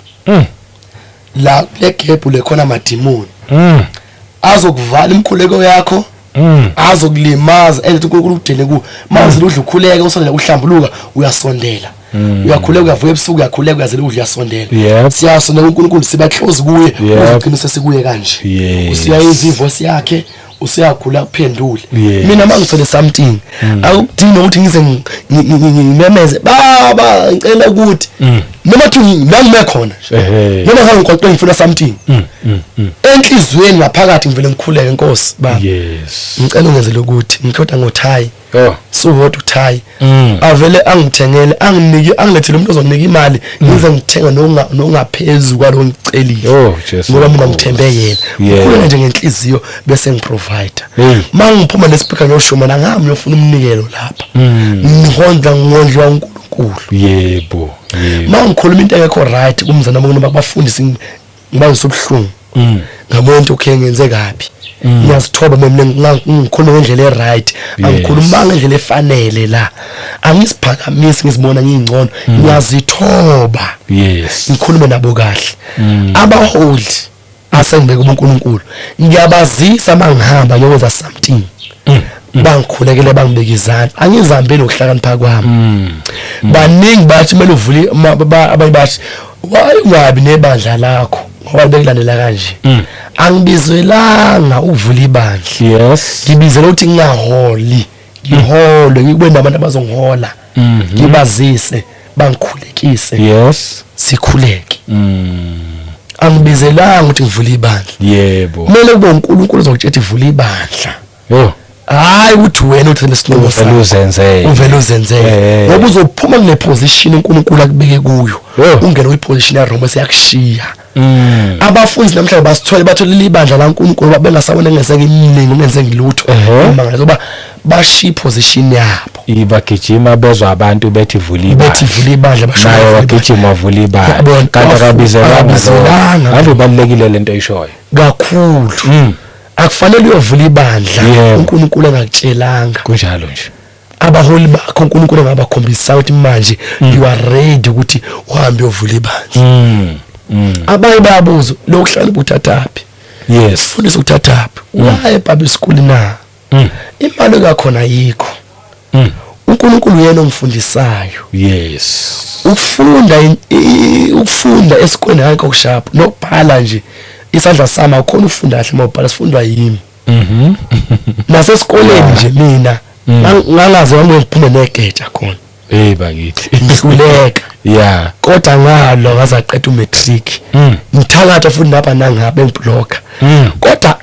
la le gap le khona amadimoni azokuvala imkhuleko yakho azokulimaza enze uNkulunkulu udele ku manje udla ukhuleka usondela uhlambuluka uyasondela uyakhuleka uyavuka ebusuku uyakhuleka uyazela udla uyasondela siyasondela uNkulunkulu siba close kuye uzigcina sesikuye kanje usiyayiza ivoice yakhe usiyakhula kuphendule mina mangicela something akudingi ukuthi ngize ngimemeze baba ngicela ukuthi noma thi ngime khona noma ngiqoqe ngifuna something enhlizweni ngaphakathi ngivele ngikhuleke Nkosi baba yes ngicela ungenzele ukuthi ngikhoda ngothayi suwodwa uthayi avele angithengele angilethele umuntu ozonika imali ngize ngithenga nongaphezulu kwalo ngicelile ngoba mina ngithembe yena ukhuleka nje ngenhliziyo bese ngiprovide mangiphuma nespeaker ngiyoshoma la ngami ngiyofuna umnikelo lapha ngihondla uNkulunkulu yebo mangikhuluma into engekho right kumzana wami noma kubafundisi ngibayisobhlungu ngabona ukuthi okay ngenze kabi ngiyazithoba mina ngikhuluma ngendlela eright angikhuluma ngendlela efanele la angisiphakamisi ngizibona ngingcono ngiyazithoba yes ngikhulume nabo kahle abaholi asengibeke uNkulunkulu ngiyabazisa mangihamba ngiyokwenza something bangikhulekele bangibeka izandla angizambeli ukuhlakanipha kwami baningi bathi kumele uvule abayibathi wayengabi nebandla lakho ngoba bekulandela kanje angibizelanga ukuvula ibandla yes ngibizela ukuthi ngingaholi ngiholwe ngikube nabantu abazongihola ngibazise bangikhulekise yes sikhuleke angibizelanga ukuthi ngivule ibandla yebo kumele kube uNkulunkulu ozokutshela ivula ibandla hayi uthi wena uthi lesinqumo uvela uzenzele ngoba uzophuma kule position uNkulunkulu akubeke kuyo ungena kwiposition ya Roma seyakushiya abafundi namhlanje basithole batholela ibandla laNkulunkulu bengasabona ngezeke iminingi ngenze ngilutho ngoba bashi position yabo ibagijima bezwa abantu bethi vula ibandla bashayo bagijima vula ibandla kanti akabizelanga ave balekile lento eyishoyo kakhulu akufanele uyovula ibandla uNkulunkulu angakutshelanga kunjalo nje abaholi bakho uNkulunkulu ngabakhombisa ukuthi manje you are ready ukuthi uhambe uyovula ibandla abaye bayabuza lokuhlala ubuthathapi yes fundisa ukuthathapi waye eBible school na imali kakhona yikho uNkulunkulu yena omfundisayo yes ukufunda esikoleni hayikho kushapha nokubhala nje isandla sami akukhona ufunda kahle mawubhala sifundwa yimi nasesikoleni nje mina ngangaze wami ngiphume negeja khona bakithi ngihluleka yeah kodwa ngalo ngazaqeda umatric ngithakatha futhi lapha nangabe ngiblocker kodwa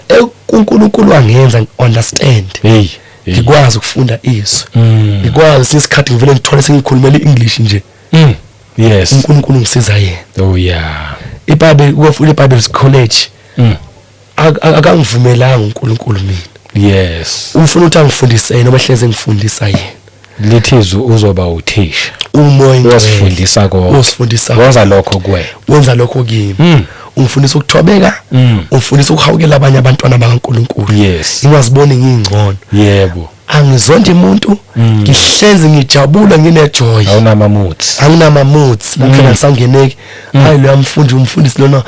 uNkulunkulu wangenza understand ngikwazi ukufunda izwi ngikwazi isikhathi ngivele ngithole sengikhulumela iEnglish nje yes uNkulunkulu ngisiza yena yeah iBhayibheli ukufunda iBhayibheli college akangivumelanga uNkulunkulu mina yes ufuna ukuthi angifundise noma hleze ngifundisa yena lithi uzoba uthisha umoya osifundisa osifundisa wenza lokho kuwe wenza lokho kimi ungifundisa ukuthobeka ungifundisa ukuhawukela abanye abantwana bakaNkulunkulu yes ngingaziboni ngingcono yebo angizonde umuntu ngihlenze ngijabula nginejoy anginamamuthi namhlanje ngisangeneki hayi lo yamfundi umfundisi lona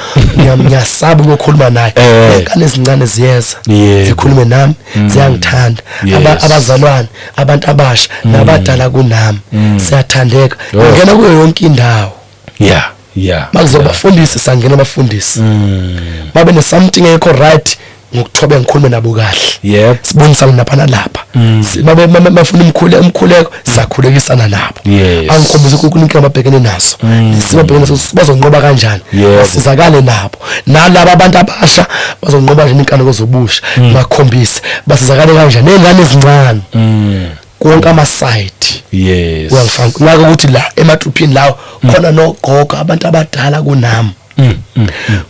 ngiyasaba ukukhuluma naye enkane ezincane ziyeza zikhulume nami ziyangithanda abazalwane abantu abasha nabadala kunami siyathandeka ngena kuyo yonke indawo yeah makuzobafundisi sangena abafundisi babe ne something ekho right ngokuthobeka ngikhulume nabo kahle yep sibonisana napha nalapha bafuna umkhuleko siyakhulekisana nabo yes angikhombisa uNkulunkulu ababhekene nazo sibabhekene nazo bazonqoba kanjani basizakale nabo nalabo abantu abasha bazonqoba nje inkalo zobusha bakhombise basizakale kanjani nezingane ezincane konke ama-side yes uyangifanga ngaka ukuthi la emadruphini lawo khona nogogo abantu abadala kunami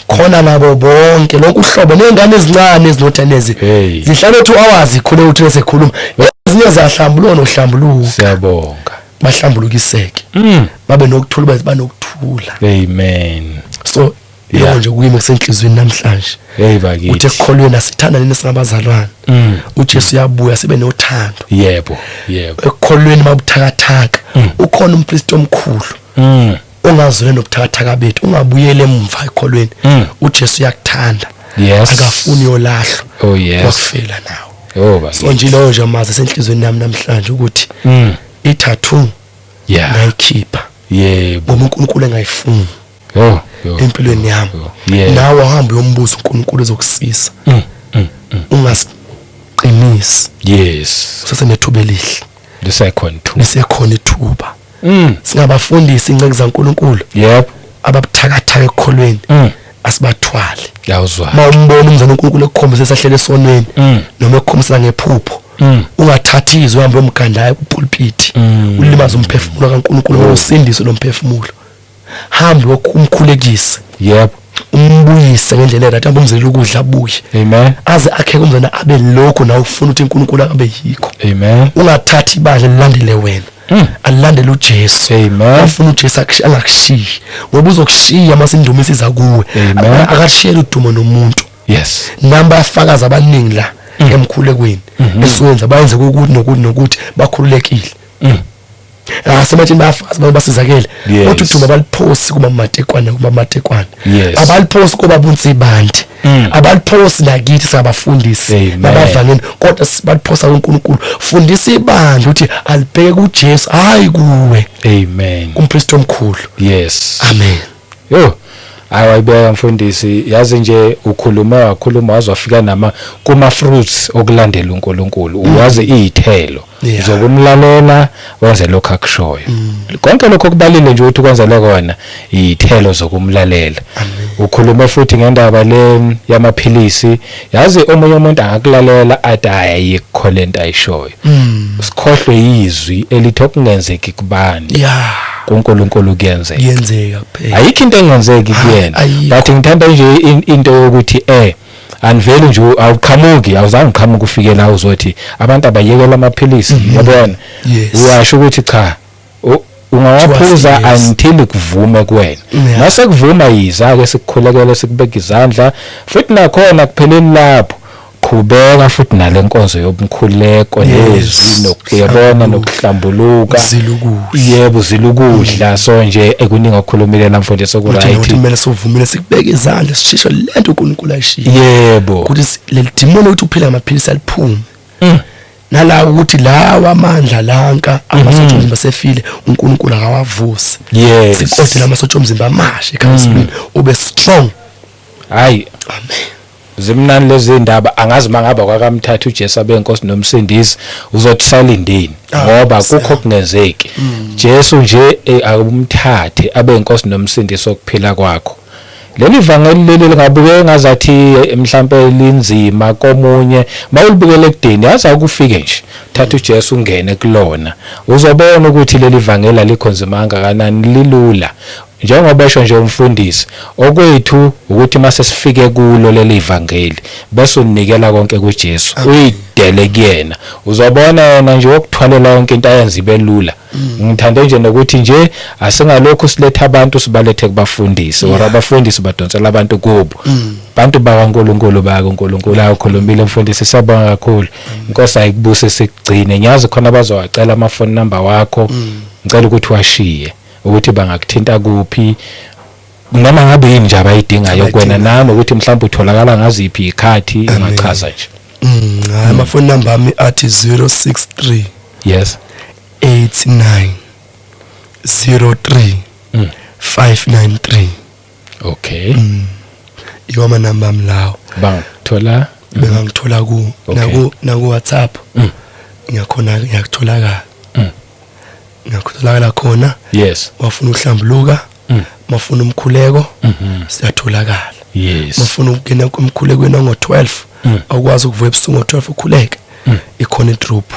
khona nabo bonke lokhu uhlobo nezingane ezincane ezinothanezi zihlala 2 hours ikhule uthi esekhuluma ezinye zahlambuluka nohlambuluka siyabonga bahlambulukiseke babe nokuthula banokuthula amen so yebo nje kuyime kusenhlizweni namhlanje hey bakithi uthi ekukholweni asithanda nini singabazalwane uJesu uyabuya sibe nothando yebo ekukholweni mabuthakathaka ukhona umpristi omkhulu ongazwele nobuthakathaka bethu ungabuyele emva ekholweni uJesu uyakuthanda yes akafuni yolahlo oh yes wakufela nawe bakithi so nje lo nje maze senhlizweni nami namhlanje ukuthi i-tattoo ngayikhipha yebo uNkulunkulu engayifuni empilweni yami nawe uhamba uyombuza uNkulunkulu ezokusiza ungasiqinisi yes sesenethuba elihle lisekhona ithuba singabafundisi inceke zaNkulunkulu yep ababuthakathaka ekholweni asibathwale yawuzwa mawumbona umzana uNkulunkulu ekukhombisa esahlele esonweni noma ekukhombisa ngephupho ungathathizwe uhambe umgandayo kupulpit ulimaza umphefumulo kaNkulunkulu usindise lo mphefumulo hambe wokumkhulekisa yep umbuyise ngendlela erathi abumzela ukudla abuye amen aze akhe umzana abe lokho nawe ufuna ukuthi uNkulunkulu abe yikho amen ungathathi ibandla lilandele wena alandele uJesu amen ufuna uJesu angakushiyi ngoba uzokushiya masindumo isiza kuwe akashiyela udumo nomuntu yes namba yafakaza abaningi la emkhulekweni esiwenza bayenze ukuthi bakhululekile asemathini bayafazi basizakele kodwa udumo baliphosi kuba matekwane abaliphosi kuba bunsibandi abaliphosi nakithi sabafundisi nabavangeni kodwa baliphosa kuNkulunkulu fundisa ibandla ukuthi alibheke kuJesu hayi kuwe amen umpristi omkhulu yes amen awayibeka mfundisi yazi nje ukhuluma wazofika kuma fruits okulandela uNkulunkulu uwazi izithelo zokumlalela wenze lokho akushoyo konke lokho kubalile nje ukuthi kwenzele kona izithelo zokumlalela ukhuluma futhi ngendaba le yamaphilisi yazi omunye umuntu angakulalela athi ayikholenta ayishoyo sikhohlwe izwi elithi okungenzeki kubani kuNkulunkulu kuyenzeka kuphela ayikho into engenzeki kuyena but ngithanda nje into yokuthi anivele nje awuzange uqhamuka ufike la uzothi abantu abayekela amaphilisi yabona uyasho ukuthi cha ungawaphuza until kuvume kuwena mase kuvuma yiza ke sikukhulekele sikubeka izandla futhi nakhona kupheleni lapho qhubeka futhi nalenkonzo yobumkhuleko nezwi nokuyabona nokuhlambuluka yebo zilukudla so nje ekuningi okukhulumile la mfundisi okuright ukuthi kumele sovumile sikubeka izandla sishisho lento uNkulunkulu ayishiya yebo ukuthi leli demon ukuthi uphila amaphilisi aliphume nala ukuthi lawa amandla lanka amasotsha omzimba sefile uNkulunkulu akawavusi siqothe lamasotsha omzimba amasha ekhasini ube strong hayi amen zimnani lezi ndaba angazi mangaba kwakamthatha uJesu abenkosi nomsindisi uzothi salindeni ngoba kukho kungenzeki Jesu nje akumthathe abenkosi nomsindisi okuphila kwakho leli vangeli leli lingabuke ngazathi mhlambe linzima komunye mawulibukele ekudeni yazi akufike nje thatha uJesu ungene kulona uzobona ukuthi leli vangeli likhonzima kangakanani lilula njengoba esho nje umfundisi okwethu ukuthi mase sifike kulo leli vangeli bese unikela konke kuJesu uyidele kuyena uzobona yena nje ukuthwalela yonke into ayenza ibelula ngithande nje nokuthi nje asingalokho siletha abantu sibalethe kubafundisi or abafundisi badonsela abantu kubo abantu bakaNkulunkulu bakaNkulunkulu akukhulumile umfundisi sabonga kakhulu inkosi ayikubuse sikugcine ngiyazi khona bazowacela ama phone number wakho ngicela ukuthi washiye ukuthi bangakuthinta kuphi noma ngabe yini nje abayidingayo kwena nami ukuthi mhlawumbe utholakala ngaziphi ikhathi ungachaza nje ama phone number ami athi 063 yes 89 03 593 okay yoma number mlawo bangithola bengangithola ku naku WhatsApp ngiyakutholakala ngiyakutholakala khona yes wafuna uhlambuluka mafuna umkhuleko siyatholakala yes mafuna ukungena kumkhulekweni ngo12 awukwazi ukuvuka ebusuku ngo12 ukhuleke ikhona igroup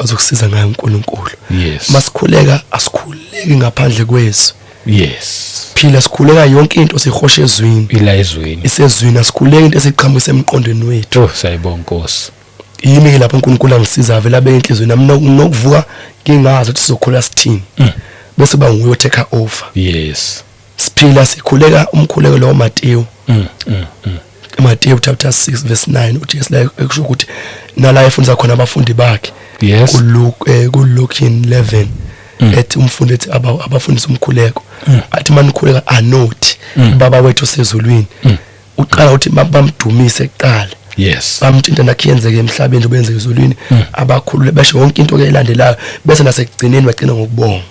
azokusiza ngayo uNkulunkulu yes masikhuleka asikhuleki ngaphandle kwezwi yes phila sikhuleka yonke into sihoshe ezwini ila ezwini isezwini asikhuleki into esiqhamuka emqondweni wethu sayibonga Nkosi yimi ke lapho uNkulunkulu angisiza vela be inhlizweni nami nokuvuka ngingazi ukuthi sizokhuleka sithini bese ba nguye otake over yes siphila sikhuleka umkhuleko lo Mateyu Mateyu chapter 6 verse 9 uthi yesla ekusho ukuthi nala efundisa khona abafundi bakhe yes ku Luke 11 ethi umfundi ethi abafundisa umkhuleko athi manikhuleka anothi baba wethu osezulwini uqala uthi bamdumise kuqala yes bamthinta nakhiyenzeke emhlabeni ubenzeke ezulwini abakhulule basho yonke into ke elandelayo bese nasekugcineni bagcina ngokubonga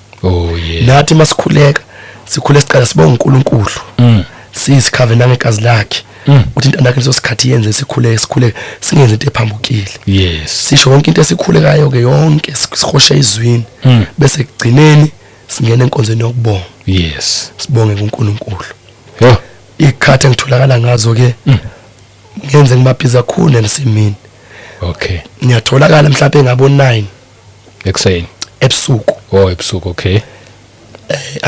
yes nathi masikhuleka sikhule sicala sibonga uNkulunkulu sisikhave nangegazi lakhe uthi into nakho lesosikhathi yenze sikhule singenze into ephambukile yes sisho yonke into esikhulekayo ke yonke sihoshe izwini bese kugcineni singena enkonzweni yokubonga yes sibonge uNkulunkulu yo ikhathi engitholakala ngazo ke ngenze ngimaphiza khona nesimini okay ngiyatholakala mhlawumbe ngabo 9 ekseni ebusuku ebusuku okay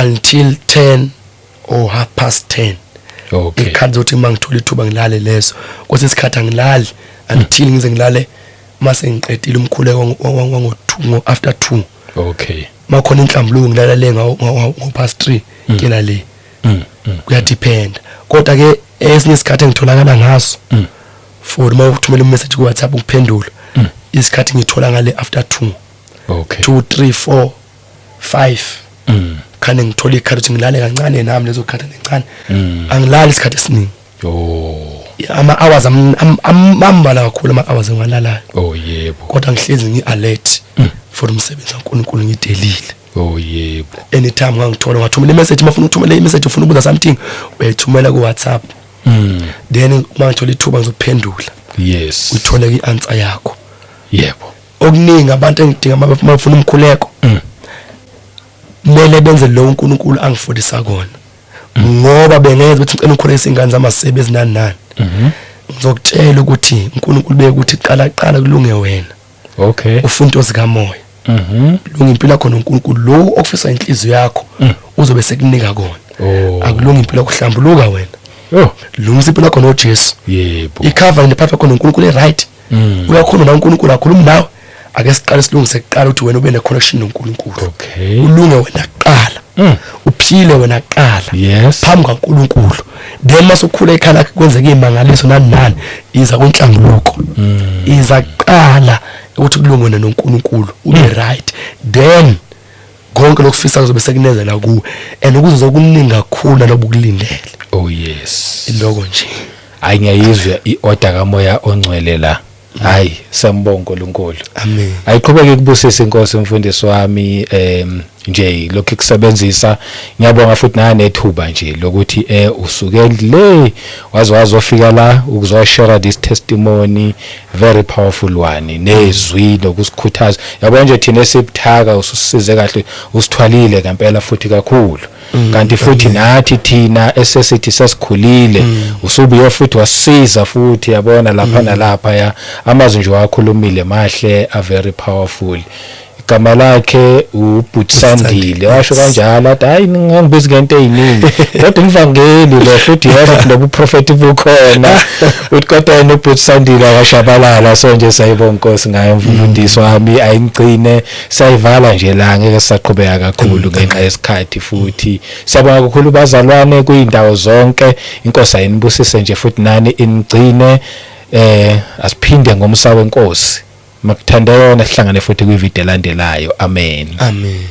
until 10 or 10:30 okay ikhathi zothi mangithola ithuba ngilale lezo kwase isikhathi angilali until ngize ngilale mase ngiqedile umkhuleko ngo after 2 okay makhona inhlambuluko ngilala le ngo past 3 kila le kuyadepend kodwa ke esinye isikhathi engitholakala ngaso for uma uthumela message ku WhatsApp ukuphendula isikhathi ngithola ngale after 2 okay 2 3 4 5 khane ngithola ikhathi ukuthi ngilale kancane nami lezo khathi encane angilali isikhathi esiningi ama hours amambala kakhulu ama hours engalalayo yebo kodwa ngihlezi ngialert for umsebenzi kaNkulunkulu ngidelile yebo anytime ngangithola ngathumela imessage mafuna ukuthumela imessage ufuna ukubuza something uyayithumela ku WhatsApp then uma ngithola ithuba ngizophendula yes uthola ianswer yakho yebo okuningi abantu engidinga mabafuna umkhuleko mele benze lo uNkulunkulu angifundisa kona ngoba bengeze bethi ngicela ukukhulisa ingane zamasebe ezinani nani ngizokutshela ukuthi uNkulunkulu beke ukuthi qala kulunge wena okay ufuna into zikamoya lunga impilo yakho noNkulunkulu lo okufisa inhliziyo yakho uzobe sekunika kona akulunga impilo yokuhlambuluka wena lungisa impilo yakho noJesu yebo icover nephatha khona uNkulunkulu eright uyakhona na uNkulunkulu akhuluma nawe ake siqale silungise kuqala ukuthi wena ube ne connection noNkulunkulu okay ulunge wena kuqala uphile wena kuqala yes phambi kaNkulunkulu then masukhula ekhala kwenzeka imangaliso nani iza kwenhlambuluko iza kuqala ukuthi kulunge wena noNkulunkulu ube right then konke lokufisa kuzobe sekunezela kuwe and ukuze zokuningi kakhulu nalobukulindele yes iloko nje ayingayizwe iorder kamoya ongcwele la hayi sambonga uNkulunkulu amen ayiqhubeke kubusisa inkosi umfundisi wami nje lokho kusebenzisa ngiyabonga futhi nanethuba nje lokuthi usuke le wazofika la ukuzoshare this testimony very powerful one nezwi lokusikhuthaza yabona nje thina esibuthaka ususize kahle usithwalile ngempela futhi kakhulu kanti futhi nathi thina esesithi sesikhulile usubuye futhi wasisiza futhi yabona lapha nalapha ya amazwi nje wakhulumile mahle a very powerful igama lakhe uButsandile washo kanjalo athi hayi ngingambizi ngento eziningi kodwa ivangeli lo futhi yena lobu prophet bukhona uthi kodwa yena uButsandile akashabalala so nje sayibonga inkosi ngaye mfundisi wami ayingcine sayivala nje la ngeke saqhubeka kakhulu ngenxa yesikhathi futhi siyabonga kakhulu bazalwane kuyindawo zonke inkosi ayinibusise nje futhi nani ingcine asiphinde ngomsa wenkosi makuthanda yona sihlangane futhi kwivideo elandelayo amen amen.